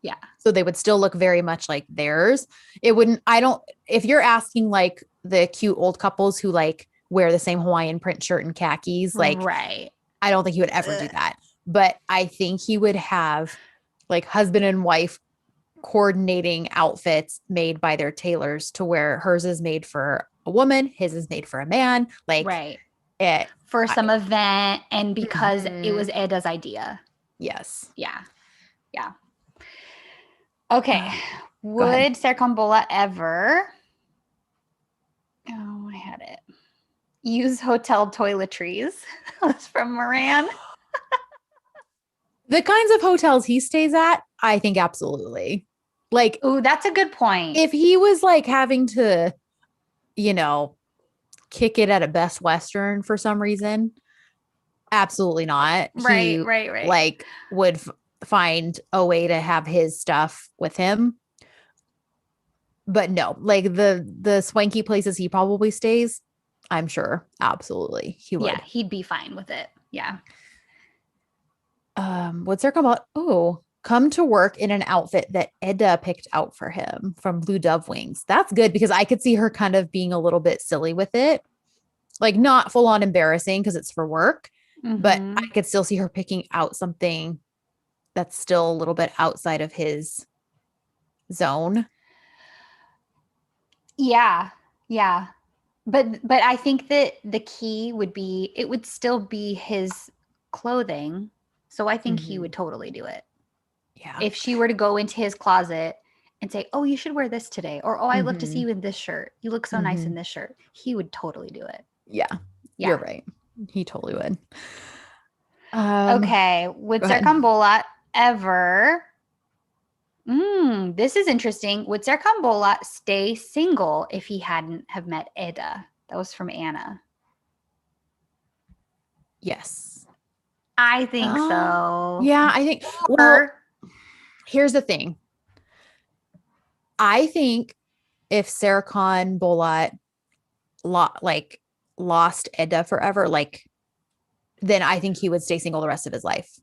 Yeah. So they would still look very much like theirs. It wouldn't, I don't, if you're asking like the cute old couples who like wear the same Hawaiian print shirt and khakis, like, Right. I don't think he would ever do that. But I think he would have like husband and wife coordinating outfits made by their tailors to where hers is made for a woman, his is made for a man. Like, Right. it, For some event and because it was Mhm. Eda's idea. Yes. Yeah. Yeah. Okay. Go ahead. Would Serkan Bola ever, oh, I had it, use hotel toiletries? That's from Moran. The kinds of hotels he stays at, I think absolutely. Like, Ooh, that's a good point. if he was like having to, you know, kick it at a Best Western for some reason. Absolutely not. Right, He right, right. like would find a way to have his stuff with him. But no, like the swanky places he probably stays, I'm sure absolutely he Yeah, would. he'd be fine with it. Yeah. What's there come out? Oh, come to work in an outfit that Edda picked out for him from Blue Dove Wings. That's good because I could see her kind of being a little bit silly with it. Like not full on embarrassing because it's for work, but I Mm-hmm. could still see her picking out something that's still a little bit outside of his zone. Yeah. Yeah. But I think that the key would be it would still be his clothing. So I think he Mm-hmm. would totally do it. Yeah. If she were to go into his closet and say, "Oh, you should wear this today," or "Oh, I love to see Mm-hmm. you in this shirt. You look so nice Mm-hmm. in this shirt." He would totally do it. Yeah, you're Yeah. right. He totally would. Um, Okay. Would Go ahead. Serkan Bolat ever this is interesting. Would Serkan Bolat stay single if he hadn't have met Eda? That was from Anna. Yes. I think Uh, so. yeah, I think, well, Or here's the thing. I think if Serkan Bolat like lost Edda forever, like then I think he would stay single the rest of his life.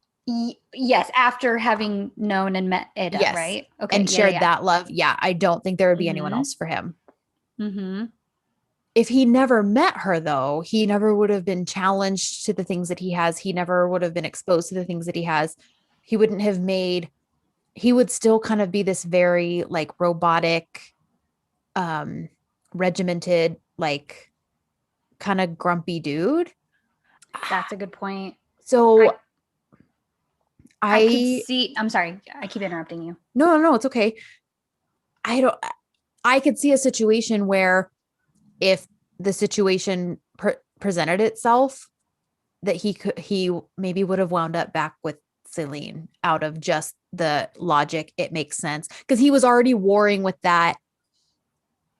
yes, after having known and met Eda, Yes. right? Okay, And yeah, shared yeah, that love. Yeah, I don't think there would yeah. be anyone Mm-hmm. else for him. Mm-hmm. If he never met her, though, he never would have been challenged to the things that he has. He never would have been exposed to the things that he has. He wouldn't have made, he would still kind of be this very like robotic, um, regimented, like kind of grumpy dude. That's a good point. I So I could I, see. I'm sorry. I keep interrupting you. no, it's okay. I don't, I could see a situation where if the situation presented itself, that he maybe would have wound up back with Celine out of just the logic. It makes sense because he was already warring with that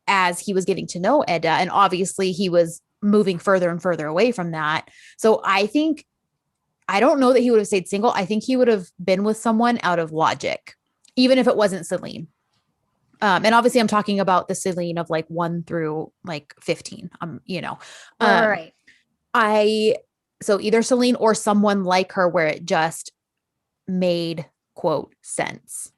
as he was getting to know Edda. And obviously he was moving further and further away from that. So I think, I don't know that he would have stayed single. I think he would have been with someone out of logic, even if it wasn't Celine. And obviously I'm talking about the Celine of like 1 through like 15. Right, right, Um, right. I so either Celine or someone like her where it just made quote sense.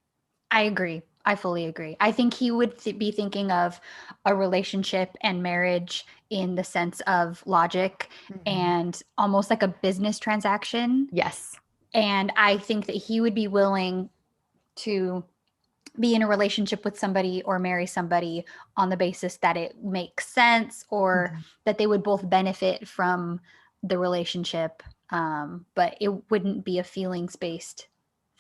I agree. I fully agree. I think he would be thinking of a relationship and marriage in the sense of logic Mm-hmm. and almost like a business transaction. Yes. And I think that he would be willing to be in a relationship with somebody or marry somebody on the basis that it makes sense or Mm-hmm. that they would both benefit from the relationship. But it wouldn't be a feelings based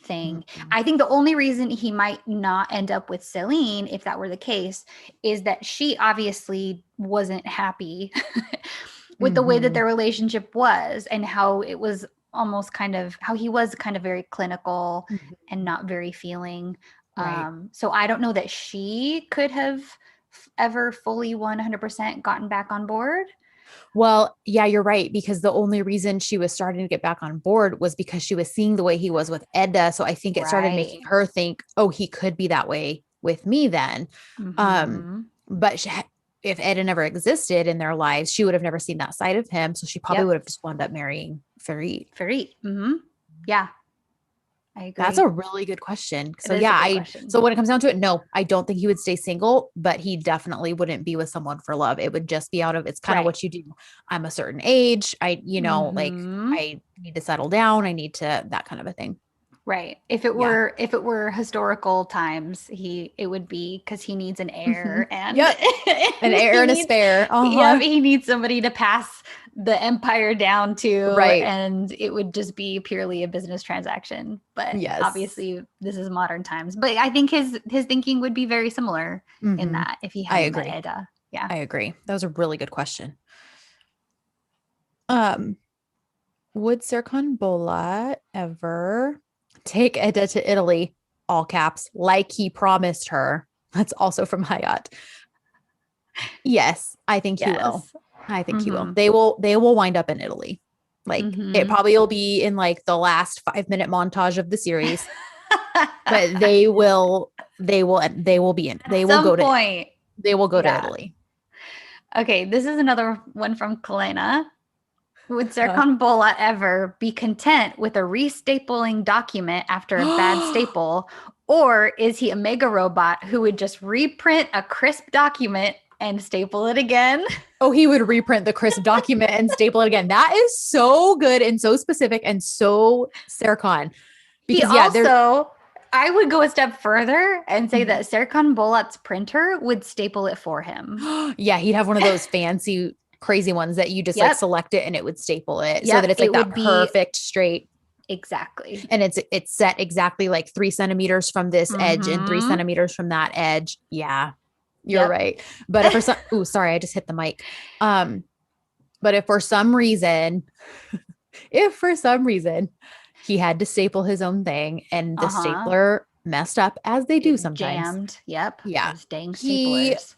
thing. Mm-hmm. I think the only reason he might not end up with Celine, if that were the case, is that she obviously wasn't happy with the way that Mm-hmm. their relationship was and how it was almost kind of how he was kind of very clinical and Mm-hmm. not very feeling. Right. So I don't know that she could have ever fully 100% gotten back on board. Well, yeah, you're right. Because the only reason she was starting to get back on board was because she was seeing the way he was with Edda. So I think it started making Right. her think, oh, he could be that way with me then. Um, Mm-hmm. but if Edda never existed in their lives, she would have never seen that side of him. So she probably Yep. would have just wound up marrying Farid. Fareed. Mm-hmm. Yeah, I That's agree. a really good question. It So is a yeah, good I question. so when it comes down to it, no, I don't think he would stay single, but he definitely wouldn't be with someone for love. It would just be out of it's kind of Right. what you do. I'm a certain age. Like Mm-hmm. I need to settle down. I need to that kind of a thing. Right. Yeah. If it were historical times, he it would be because he needs an Hmm. heir and Yep. An heir he and a needs spare. yep, Uh-huh. he needs somebody to pass the empire down to, Right. and it would just be purely a business transaction. But Yes. obviously this is modern times. But I think his thinking would be very similar in Hmm. that if he I hadn't met agree. Eda. Yeah. I agree. That was a really good question. Um, would Serkan Bolat ever take Edda to Italy, all caps, like he promised her? That's also from Hayat. Yes, I think he will. Yes. I think he will. Mm-hmm. They will wind up in Italy. Like it Mm-hmm. probably will be in like the last 5 minute montage of the series, but they will be in. At some point. They will go to Yeah. Italy. Okay, this is another one from Kalena. Would Uh, Serkan Bolat ever be content with a restapling document after a bad staple? Or is he a mega robot who would just reprint a crisp document and staple it again? oh, he would reprint the crisp document and staple it again. That is so good and so specific and so Serkan. He Because yeah, there's also, I would go a step further and say that Serkan Bolat's printer would staple it for him. yeah, he'd have one of those fancy, crazy ones that you just like Yep. select it and it would staple it so that Yep. it's like It that would be perfect straight. exactly. And it's set exactly like 3 centimeters from this edge and three Mm-hmm. centimeters from that edge. Yeah, you're Yep. right. But if for some, oh, sorry, I just hit the mic. But if for some reason, if for some reason he had to staple his own thing and the Uh-huh. stapler messed up, as they do It sometimes, jammed. Yep. yeah, Those dang he staplers.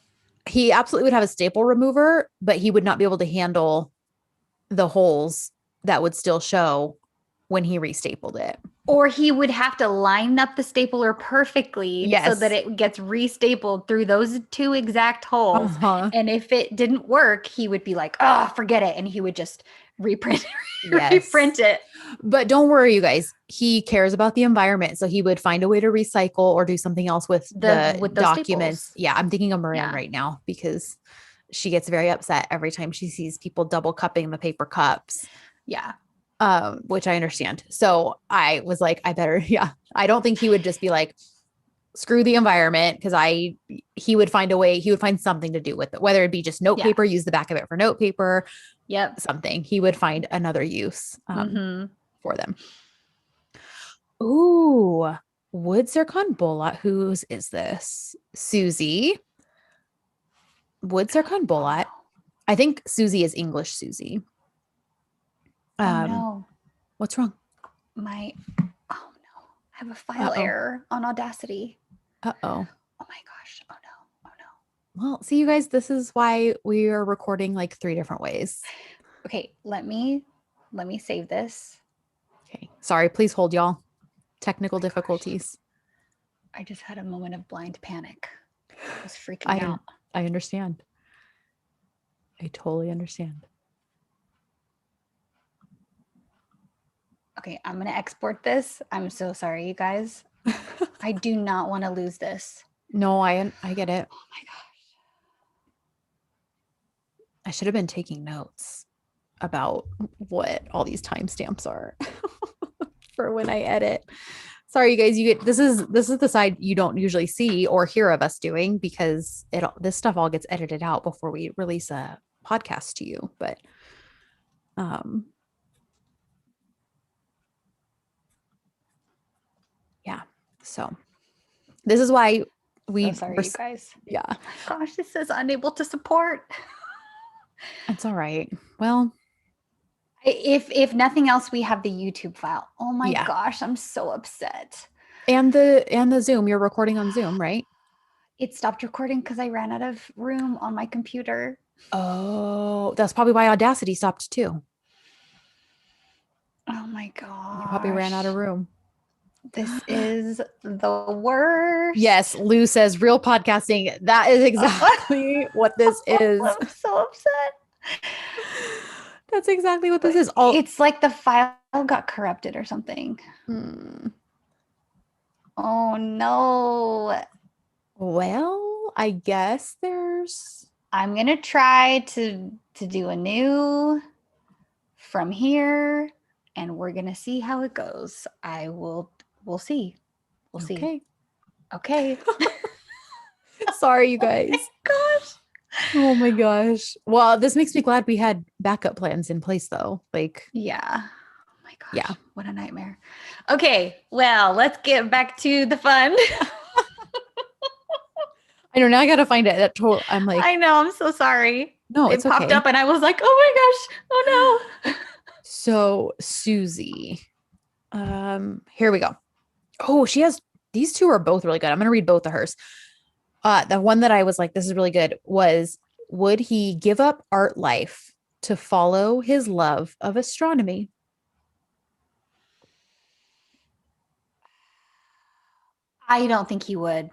he absolutely would have a staple remover, but he would not be able to handle the holes that would still show when he restapled it. Or he would have to line up the stapler perfectly so that Yes. it gets restapled through those two exact holes. Uh-huh. And if it didn't work, he would be like, oh, forget it. And he would just reprint Yes. reprint it. But don't worry, you guys. He cares about the environment. So he would find a way to recycle or do something else with the With those documents. staples. Yeah, I'm thinking of Moran Yeah. right now because she gets very upset every time she sees people double cupping the paper cups. Yeah. Which I understand. So I was like, I better, yeah. I don't think he would just be like, screw the environment, because he would find a way, he would find something to do with it, whether it be just note Yeah. paper, use the back of it for note paper. Yep. Something. He would find another use Mm-hmm. for them. Ooh, would Serkan Bolat, whose is this? Susie. Would Serkan Bolat? I think Susie is English Susie. Oh no. What's wrong? Oh no. I have a file error on Audacity. Uh-oh. Oh my gosh. Oh no. Well, see, you guys, this is why we are recording like 3 different ways. Okay, let me save this. Okay. Sorry, please hold, y'all. Technical difficulties. I just had a moment of blind panic. I was freaking out. I understand. I totally understand. Okay, I'm going to export this. I'm so sorry, you guys. I do not want to lose this. No, I get it. Oh my gosh. I should have been taking notes about what all these timestamps are for when I edit. Sorry, you guys. This is the side you don't usually see or hear of us doing, because this stuff all gets edited out before we release a podcast to you. But yeah. So this is why we. So sorry, you guys. Yeah. Oh my gosh, this says unable to support. It's all right. Well, if nothing else, we have the YouTube file. Oh my gosh, I'm so upset. And the Zoom, you're recording on Zoom, right? It stopped recording because I ran out of room on my computer. Oh, that's probably why Audacity stopped too. Oh my god. You probably ran out of room. This is the worst. Yes, Lou says real podcasting. That is exactly what this is. I'm so upset. That's exactly what this is. It's like the file got corrupted or something. Oh no. Well, I guess I'm gonna try to do a new from here, and we're gonna see how it goes. We'll see. We'll see. Okay. Sorry, you guys. Oh gosh. Oh my gosh. Well, this makes me glad we had backup plans in place though. Like, yeah. Oh my gosh. Yeah. What a nightmare. Okay. Well, let's get back to the fun. I know, now I gotta find it. I'm like, I know. I'm so sorry. No, it popped up and I was like, oh my gosh. Oh no. So Susie, here we go. Oh, she has, these two are both really good. I'm going to read both of hers. The one that I was like, this is really good, was would he give up art life to follow his love of astronomy? I don't think he would.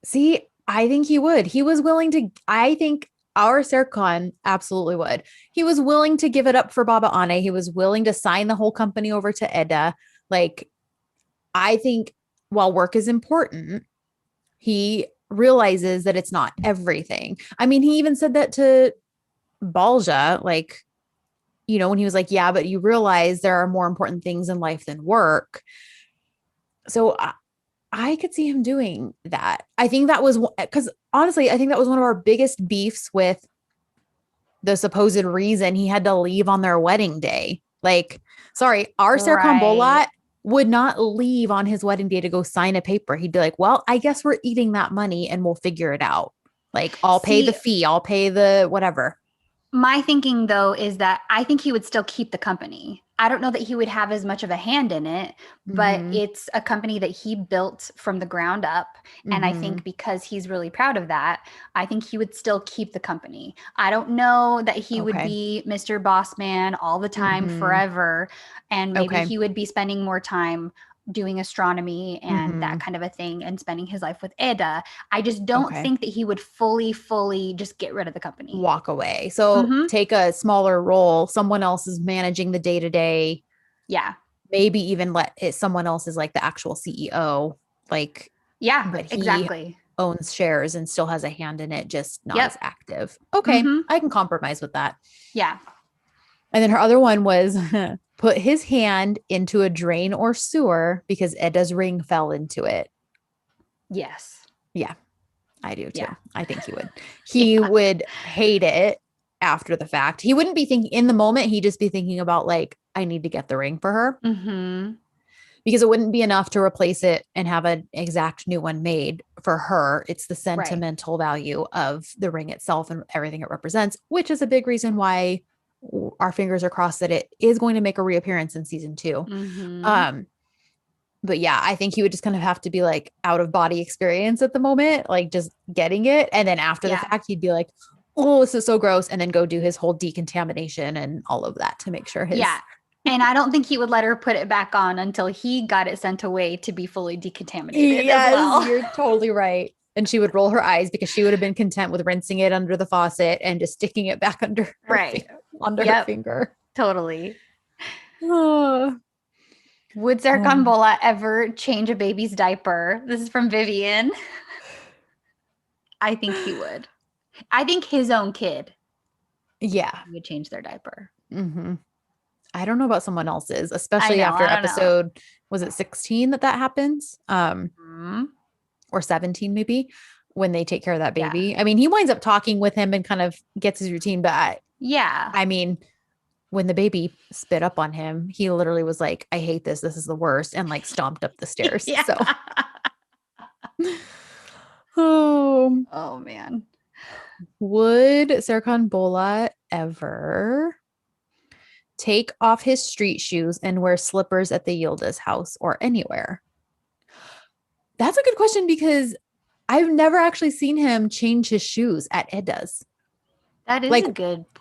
See, I think he would. He was willing to, I think our Serkan absolutely would. He was willing to give it up for Baba Ane. He was willing to sign the whole company over to Edda. Like, I think while work is important, he realizes that it's not everything. I mean, he even said that to Balja, like, when he was like, yeah, but you realize there are more important things in life than work. So I could see him doing that. I think that was because honestly, I think that was one of our biggest beefs with the supposed reason he had to leave on their wedding day. Like, sorry, our Serkan Right. Bolat would not leave on his wedding day to go sign a paper. He'd be like, well, I guess we're eating that money and we'll figure it out. Like, I'll pay the See, fee, I'll pay the whatever. my thinking though is that I think he would still keep the company. I don't know that he would have as much of a hand in it, but Mm-hmm. it's a company that he built from the ground up. And I Mm-hmm. think because he's really proud of that, I think he would still keep the company. I don't know that he would Okay. be Mr. Boss Man all the time Mm-hmm. forever. And maybe Okay. he would be spending more time doing astronomy and that Mm-hmm. kind of a thing and spending his life with Ida. I just don't Okay. think that he would fully just get rid of the company. Walk away. So Mm-hmm. take a smaller role. Someone else is managing the day to day. Yeah. Maybe even let it, someone else is like the actual CEO, like, Yeah, but he exactly. owns shares and still has a hand in it, just not Yep. as active. Okay, Mm-hmm. I can compromise with that. Yeah. And then her other one was put his hand into a drain or sewer because Edda's ring fell into it. Yes. Yeah, I do too. Yeah. I think he would. He Yeah. would hate it after the fact. He wouldn't be thinking in the moment, he'd just be thinking about, like, I need to get the ring for her Mm-hmm. because it wouldn't be enough to replace it and have an exact new one made for her. It's the Right. sentimental value of the ring itself and everything it represents, which is a big reason why our fingers are crossed that it is going to make a reappearance in season 2. Mm-hmm. Um, but yeah, I think he would just kind of have to be like out of body experience at the moment, like just getting it. And then after the Yeah. fact, he'd be like, oh, this is so gross. And then go do his whole decontamination and all of that to make sure his. Yeah. And I don't think he would let her put it back on until he got it sent away to be fully decontaminated as Yes, well. you're totally right. And she would roll her eyes because she would have been content with rinsing it under the faucet and just sticking it back under her Right. under her Yep. finger. Totally. Oh, Would Serkan Bola ever change a baby's diaper? This is from Vivian. I think he would. I think his own kid yeah. would change their diaper. Mm-hmm. I don't know about someone else's, I especially know. after I don't know. episode, was it 16 that happens? Mm-hmm. Or 17 maybe, when they take care of that Yeah. baby. I mean, he winds up talking with him and kind of gets his routine, but Yeah. I mean, when the baby spit up on him, he literally was like, I hate this. This is the worst. And like stomped up the stairs. Yeah. So, oh, Oh man. would Serkan Bola ever take off his street shoes and wear slippers at the Yildiz house or anywhere? That's a good question because I've never actually seen him change his shoes at Edda's. That is Like, a good like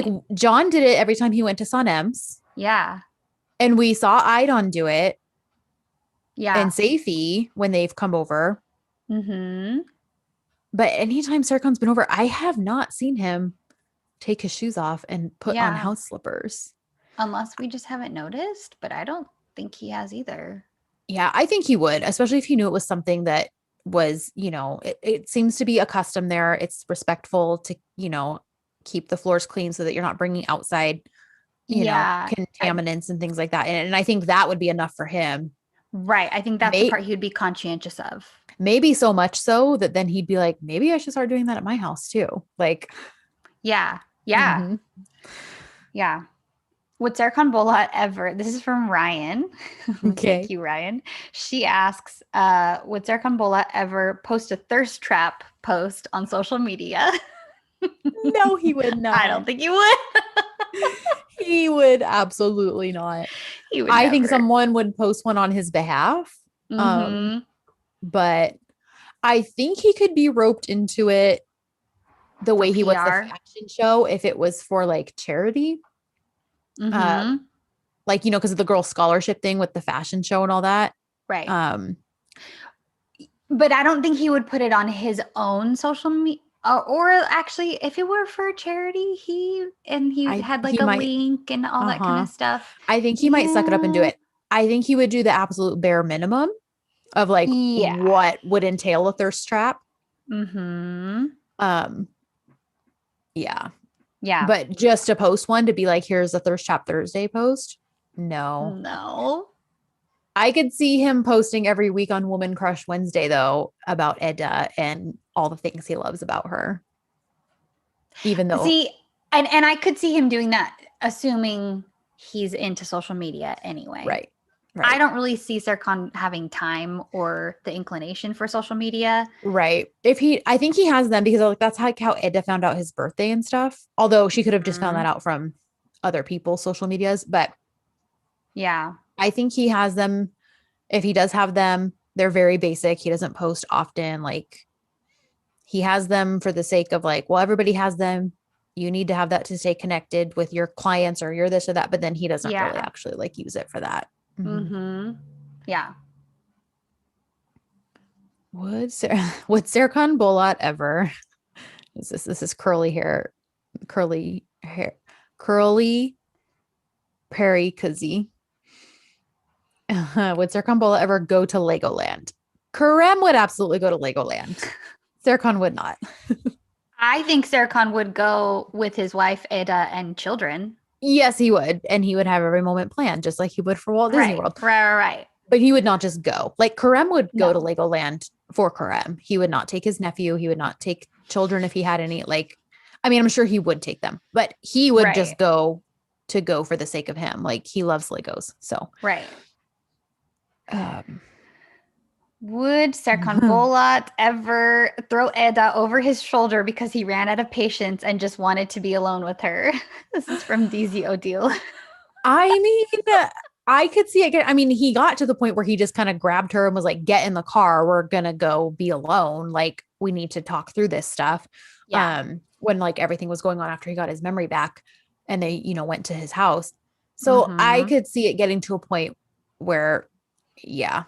point. John did it every time he went to Sanem's, Yeah. and we saw Idon do it Yeah. and Safi when they've come over. Mm-hmm. But anytime Serkan's been over, I have not seen him take his shoes off and put on Yeah. house slippers. Unless we just haven't noticed, but I don't think he has either. Yeah, I think he would, especially if he knew it was something that was, it seems to be a custom there. It's respectful to, keep the floors clean so that you're not bringing outside, Yeah. contaminants and things like that. And I think that would be enough for him. Right. I think that's the part he would be conscientious of. Maybe so much so that then he'd be like, maybe I should start doing that at my house too. Like, Yeah. Yeah. mhm. Yeah. Would Serkan Bolat ever, this is from Ryan. Okay. Thank you, Ryan. She asks, would Serkan Bolat ever post a thirst trap post on social media? No, he would not. I don't think he would. He would absolutely not. He would I never. think someone would post one on his behalf. Mm-hmm. But I think he could be roped into it the for way he was the PR. fashion show, if it was for like charity, uh, Mm-hmm. like, because of the girl scholarship thing with the fashion show and all that. Right. Um, But I don't think he would put it on his own social media. Or actually, if it were for charity, he had like he a might, link and all that kind uh-huh. of stuff. I think he might suck it up and do Yeah. it. I think he would do the absolute bare minimum of like Yeah. what would entail a thirst trap. Mm-hmm. Um, yeah. Yeah. But just to post one to be like, here's a thirst trap Thursday post. No. No. I could see him posting every week on Woman Crush Wednesday though about Edda and all the things he loves about her. Even though See, and I could see him doing that, assuming he's into social media anyway. right. I don't really see Serkan having time or the inclination for social media. Right. I think he has them because like that's how Edda found out his birthday and stuff. Although she could have just found that out from other people's social medias, but Yeah. I think he has them. If he does have them, they're very basic. He doesn't post often. Like he has them for the sake of like, well, everybody has them. You need to have that to stay connected with your clients or you're this or that. But then he doesn't really actually like use it for that. Mm-hmm. Yeah. Would Serkan Bolat ever? This is curly hair, curly Perry Kazee. Would Serkan Bolat ever go to Legoland? Karem would absolutely go to Legoland. Serkan would not. I think Serkan would go with his wife, Ada, and children. Yes, he would. And he would have every moment planned, just like he would for Walt Disney World. Right. But he would not just go. Like Karem would go to Legoland for Karem. He would not take his nephew. He would not take children if he had any. Like, I mean, I'm sure he would take them, but he would just go for the sake of him. Like he loves Legos. So right. Would Serkan Bolat ever throw Eda over his shoulder because he ran out of patience and just wanted to be alone with her? This is from Dizi Odile. I mean, I could see it. I mean, he got to the point where he just kind of grabbed her and was like, get in the car. We're going to go be alone. Like, we need to talk through this stuff. Yeah. When like everything was going on after he got his memory back and they, went to his house. So I could see it getting to a point where, yeah,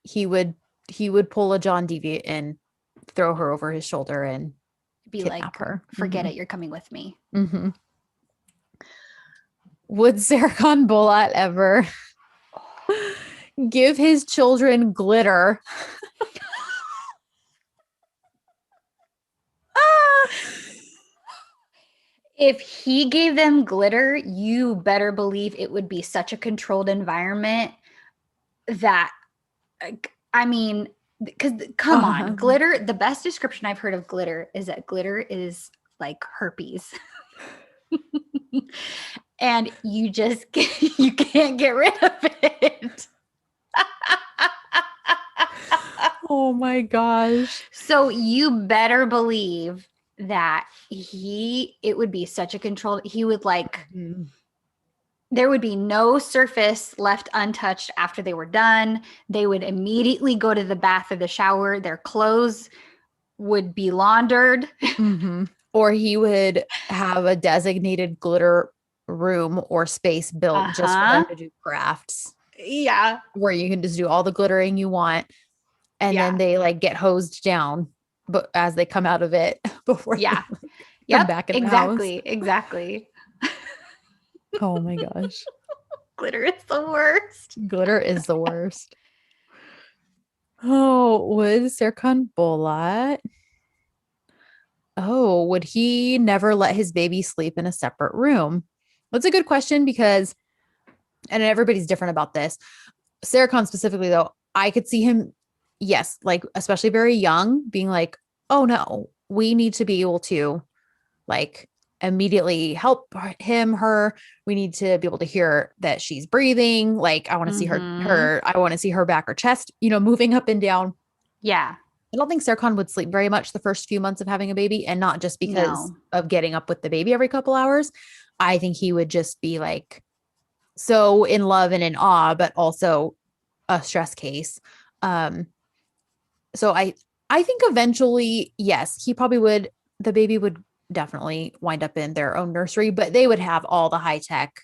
he would pull a John Deviant and throw her over his shoulder and be like, her. Forget it. You're coming with me. Mm-hmm. Would Serkan Bolat ever give his children glitter? If he gave them glitter, you better believe it would be such a controlled environment that, I mean, because come on, glitter, the best description I've heard of glitter is that glitter is like herpes. And you just you can't get rid of it. Oh my gosh. So you better believe that it would be such a control. He would like, there would be no surface left untouched after they were done. They would immediately go to the bath or the shower. Their clothes would be laundered. Or he would have a designated glitter room or space built just for them to do crafts. Yeah. Where you can just do all the glittering you want. And then they like get hosed down, but as they come out of it before they come back in the house. Exactly. Oh my gosh. Glitter is the worst. Glitter is the worst. Oh, would Serkan Bolat? Oh, would he never let his baby sleep in a separate room? That's a good question because, and everybody's different about this. Serkan specifically, though, I could see him, yes, like especially very young, being like, oh no, we need to be able to like immediately help her. We need to be able to hear that she's breathing. Like I want to see I want to see her back or chest, moving up and down. Yeah. I don't think Serkan would sleep very much the first few months of having a baby, and not just because of getting up with the baby every couple hours. I think he would just be like so in love and in awe, but also a stress case. So I think eventually, yes, he probably would the baby would definitely wind up in their own nursery, but they would have all the high tech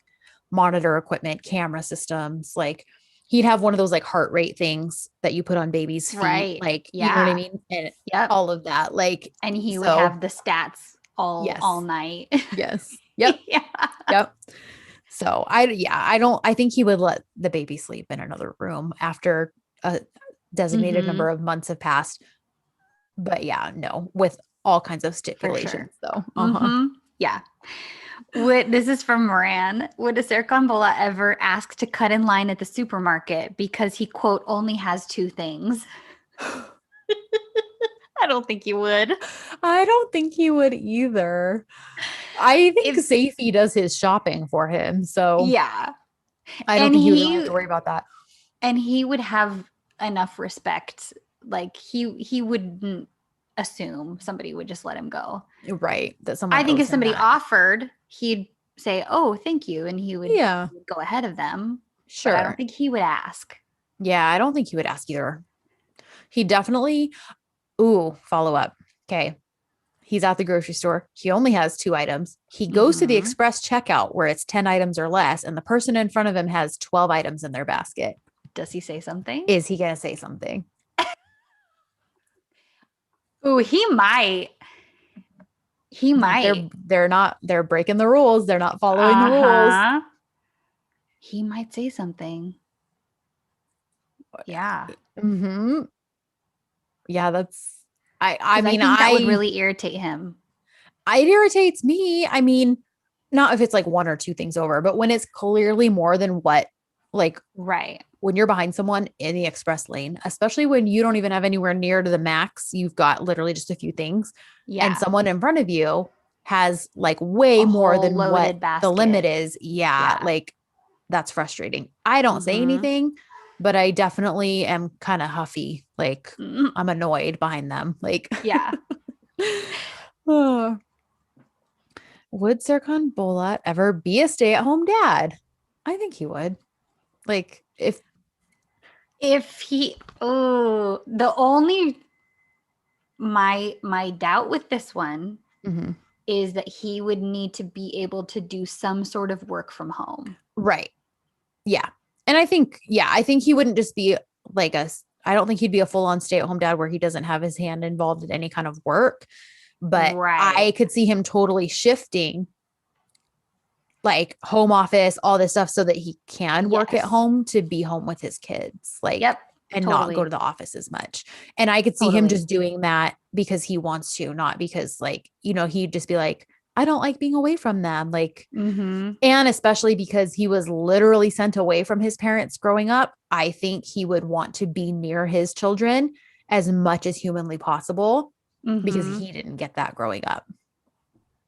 monitor equipment, camera systems. Like he'd have one of those like heart rate things that you put on babies' feet. Right. Like, you know what I Yeah. mean? And Yep. all of that. Like, And he would so have the stats all yes, night. yes, yep, Yeah. yep. So I don't, I think he would let the baby sleep in another room after a designated number Mhm. of months have passed. But yeah, no, with all kinds of For sure. stipulations though. Uh-huh. Mhm. Yeah. This is from Moran. Would a Serkan Bolat ever ask to cut in line at the supermarket because he, quote, only has two things? I don't think he would. I don't think he would either. I think If Safety does his shopping for him. So Yeah. I don't And think he would really have he to worry about that. and he would have enough respect. Like he wouldn't assume somebody would just let him go. Right. That someone I think owes if him somebody that. offered, he'd say, "Oh, thank you," and Yeah, he would go ahead of them. But I don't sure. think he would ask. Yeah, I don't think he would ask either. He definitely, ooh, follow up. Okay. He's at the grocery store. He only has two items. He goes to the Hmm. express checkout where it's 10 items or less, and the person in front of him has 12 items in their basket. Does he say something? Is he going to say something? Ooh, he might. He might. They're breaking the rules. They're not following the rules. Uh-huh. He might say something. Yeah. Hmm. Yeah, that's I Because I mean, think that would really irritate him. it irritates me. I mean, not if it's like one or two things over, but when it's clearly more than what, like Right. when you're behind someone in the express lane, especially when you don't even have anywhere near to the max, you've got literally just a few things, and Yeah. someone in front of you has like way A more whole than what loaded the limit basket. is. Yeah, Yeah. like that's frustrating. I don't say Mm-hmm. anything, but I definitely am kind of huffy. Like Mm-hmm. I'm annoyed behind them. Like, Yeah. oh. Would Serkan Bolat ever be a stay-at-home dad? I think he would. Like if If he oh the only my doubt with this one mhm. is that he would need to be able to do some sort of work from home. Right. Yeah. And I think, yeah, I think he wouldn't just be like us. I don't think he'd be a full on stay at home dad where he doesn't have his hand involved in any kind of work. But I Right. could see him totally shifting like home office, all this stuff so that he can work at Yes. home to be home with his kids, like, Yep. and not go to Totally. the office as much. And I could see him Totally. just doing that because he wants to, not because, like, he'd just be like, I don't like being away from them. Like, Mm-hmm. and especially because he was literally sent away from his parents growing up, I think he would want to be near his children as much as humanly possible because Mm-hmm. he didn't get that growing up.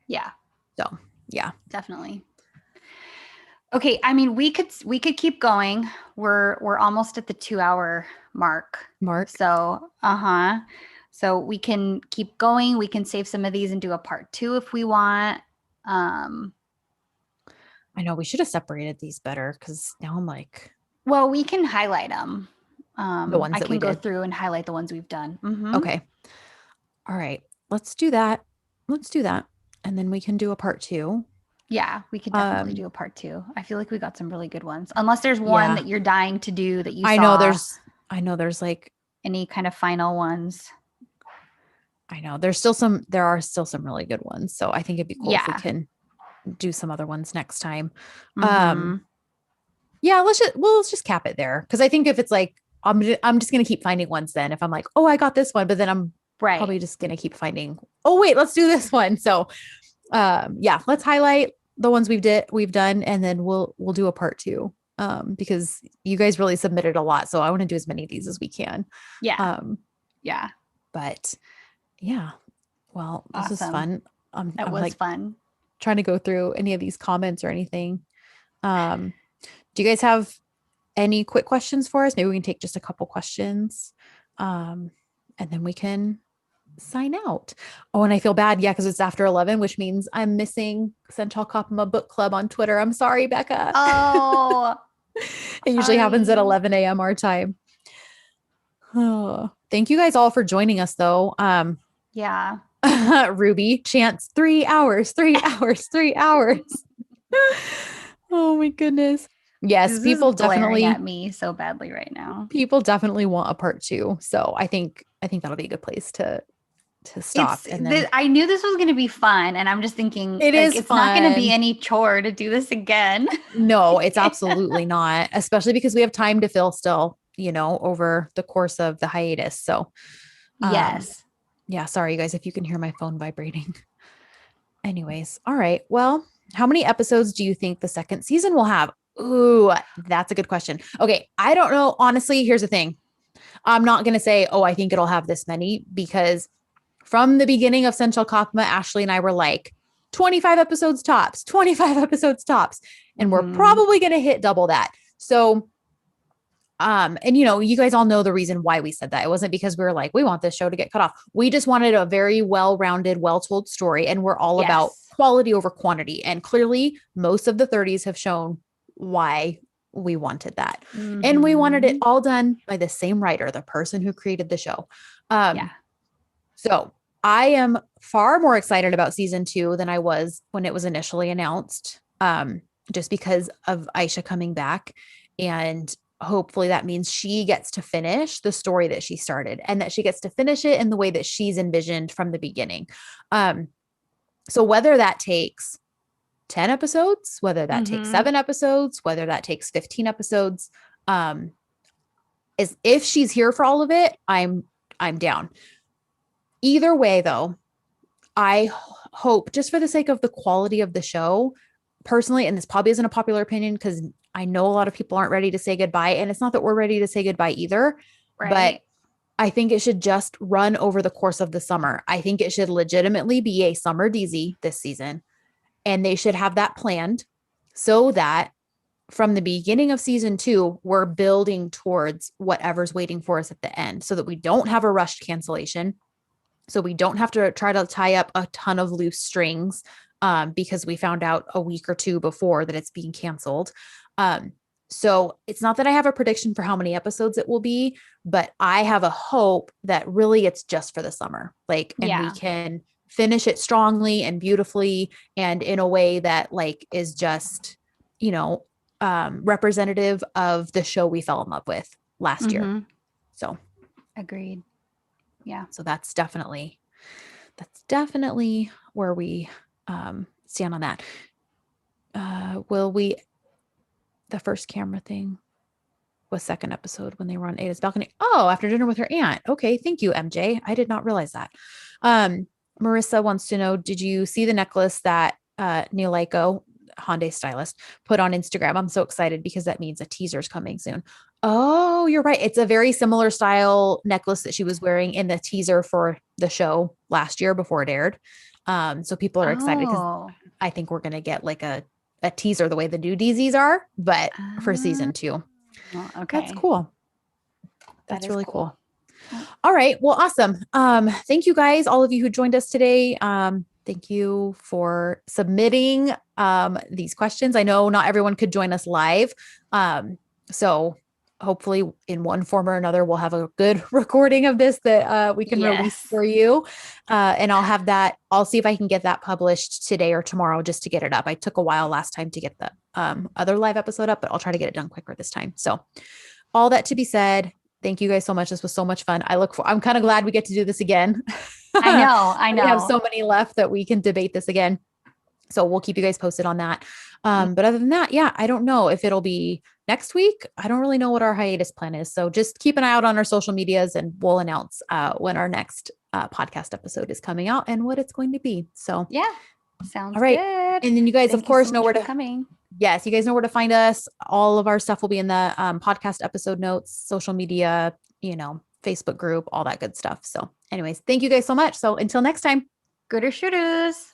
Yeah, So, yeah. definitely. Okay, I mean we could keep going. We're almost at the 2 hour mark. Mark. So, uh-huh. So we can keep going. We can save some of these and do a part two if we want. Um, I know we should have separated these better because now I'm like well, we can highlight them. the ones I that we can go did. through and highlight the ones we've done. Mm-hmm. Okay. All right. Let's do that. Let's do that. And then we can do a part two. Yeah, we could definitely Um, do a part two. I feel like we got some really good ones. Unless there's one yeah. that you're dying to do that you I know saw, there's I know there's like any kind of final ones. I know there are still some really good ones. So I think it'd be cool if we Yeah. can do some other ones next time. Mm-hmm. Yeah, let's just cap it there because I think if it's like I'm just gonna keep finding ones then if I'm like, oh, I got this one, but then I'm Right. probably just gonna keep finding, oh wait, let's do this one. So yeah, let's highlight the ones we've done and then we'll do a part two. Because you guys really submitted a lot. So I want to do as many of these as we can. Yeah. Um, Yeah. but yeah, well, this is Awesome. fun. That I'm was like fun. trying to go through any of these comments or anything. Um, do you guys have any quick questions for us? Maybe we can take just a couple questions. Um, and then we can sign out. Oh, and I feel bad. Yeah, because it's after 11, which means I'm missing Central Kapama Book Club on Twitter. I'm sorry, Becca. Oh, It usually happens at sorry. 11 a.m. our time. Oh, thank you guys all for joining us, though. Yeah. Ruby chants 3 hours, 3 hours, 3 hours. Oh my goodness. Yes, This is glaring at me so badly right now. people definitely want a part 2. So I think that'll be a good place to stop. And then I knew this was going to be fun, and I'm just thinking, it like, is it's not going to be fun. any chore to do this again. No, it's absolutely not, especially because we have time to fill still, over the course of the hiatus. So, Yes. yeah, sorry, you guys, if you can hear my phone vibrating. Anyways, all right. Well, how many episodes do you think the second season will have? Ooh, that's a good question. Okay, I don't know. Honestly, here's the thing. I'm not going to say, oh, I think it'll have this many, because from the beginning of Sensual Kakma, Ashley and I were like, 25 episodes tops, 25 episodes tops. And we're probably going to hit double that. So, and you guys all know the reason why we said that. It wasn't because we were like, we want this show to get cut off. We just wanted a very well-rounded, well-told story. And we're all about quality over quantity. And clearly most of the 30s have shown why we wanted that. And we wanted it all done by the same writer, the person who created the show. So I am far more excited about season 2 than I was when it was initially announced, just because of Aisha coming back. And hopefully that means she gets to finish the story that she started, and that she gets to finish it in the way that she's envisioned from the beginning. So whether that takes 10 episodes, whether that takes 7 episodes, whether that takes 15 episodes, is if she's here for all of it, I'm down. Either way, though, I hope, just for the sake of the quality of the show, personally, and this probably isn't a popular opinion because I know a lot of people aren't ready to say goodbye, and it's not that we're ready to say goodbye either, but I think it should just run over the course of the summer. I think it should legitimately be a summer Dizi this season, and they should have that planned so that from the beginning of season 2, we're building towards whatever's waiting for us at the end, so that we don't have a rushed cancellation. So we don't have to try to tie up a ton of loose strings, because we found out a week or 2 before that it's being canceled. So it's not that I have a prediction for how many episodes it will be, but I have a hope that really it's just for the summer. We can finish it strongly and beautifully, and in a way that is just, representative of the show we fell in love with last year. So agreed. Yeah. So that's definitely where we stand on that. The first camera thing was second episode when they were on Ada's balcony. Oh, after dinner with her aunt. Okay. Thank you, MJ. I did not realize that. Marissa wants to know, did you see the necklace that Neolaiko, Hyundai stylist, put on Instagram? I'm so excited because that means a teaser is coming soon. Oh, you're right. It's a very similar style necklace that she was wearing in the teaser for the show last year before it aired. So people are excited because I think we're going to get a teaser the way the new Dizis are, but for season 2. Okay. That's cool. That's really cool. All right. Well, awesome. Thank you guys, all of you who joined us today. Thank you for submitting these questions. I know not everyone could join us live. So hopefully in one form or another, we'll have a good recording of this that we can release for you. And I'll see if I can get that published today or tomorrow just to get it up. I took a while last time to get the other live episode up, but I'll try to get it done quicker this time. So all that to be said, thank you guys so much. This was so much fun. I'm kind of glad we get to do this again. I know. We have so many left that we can debate this again. So we'll keep you guys posted on that. But other than that, I don't know if it'll be next week. I don't really know what our hiatus plan is. So just keep an eye out on our social medias, and we'll announce when our next podcast episode is coming out and what it's going to be. So sounds all right. good. And then you guys, of course, know where to coming. Yes, you guys know where to find us. All of our stuff will be in the podcast episode notes, social media, Facebook group, all that good stuff. So anyways, thank you guys so much. So until next time. Gooder shooters.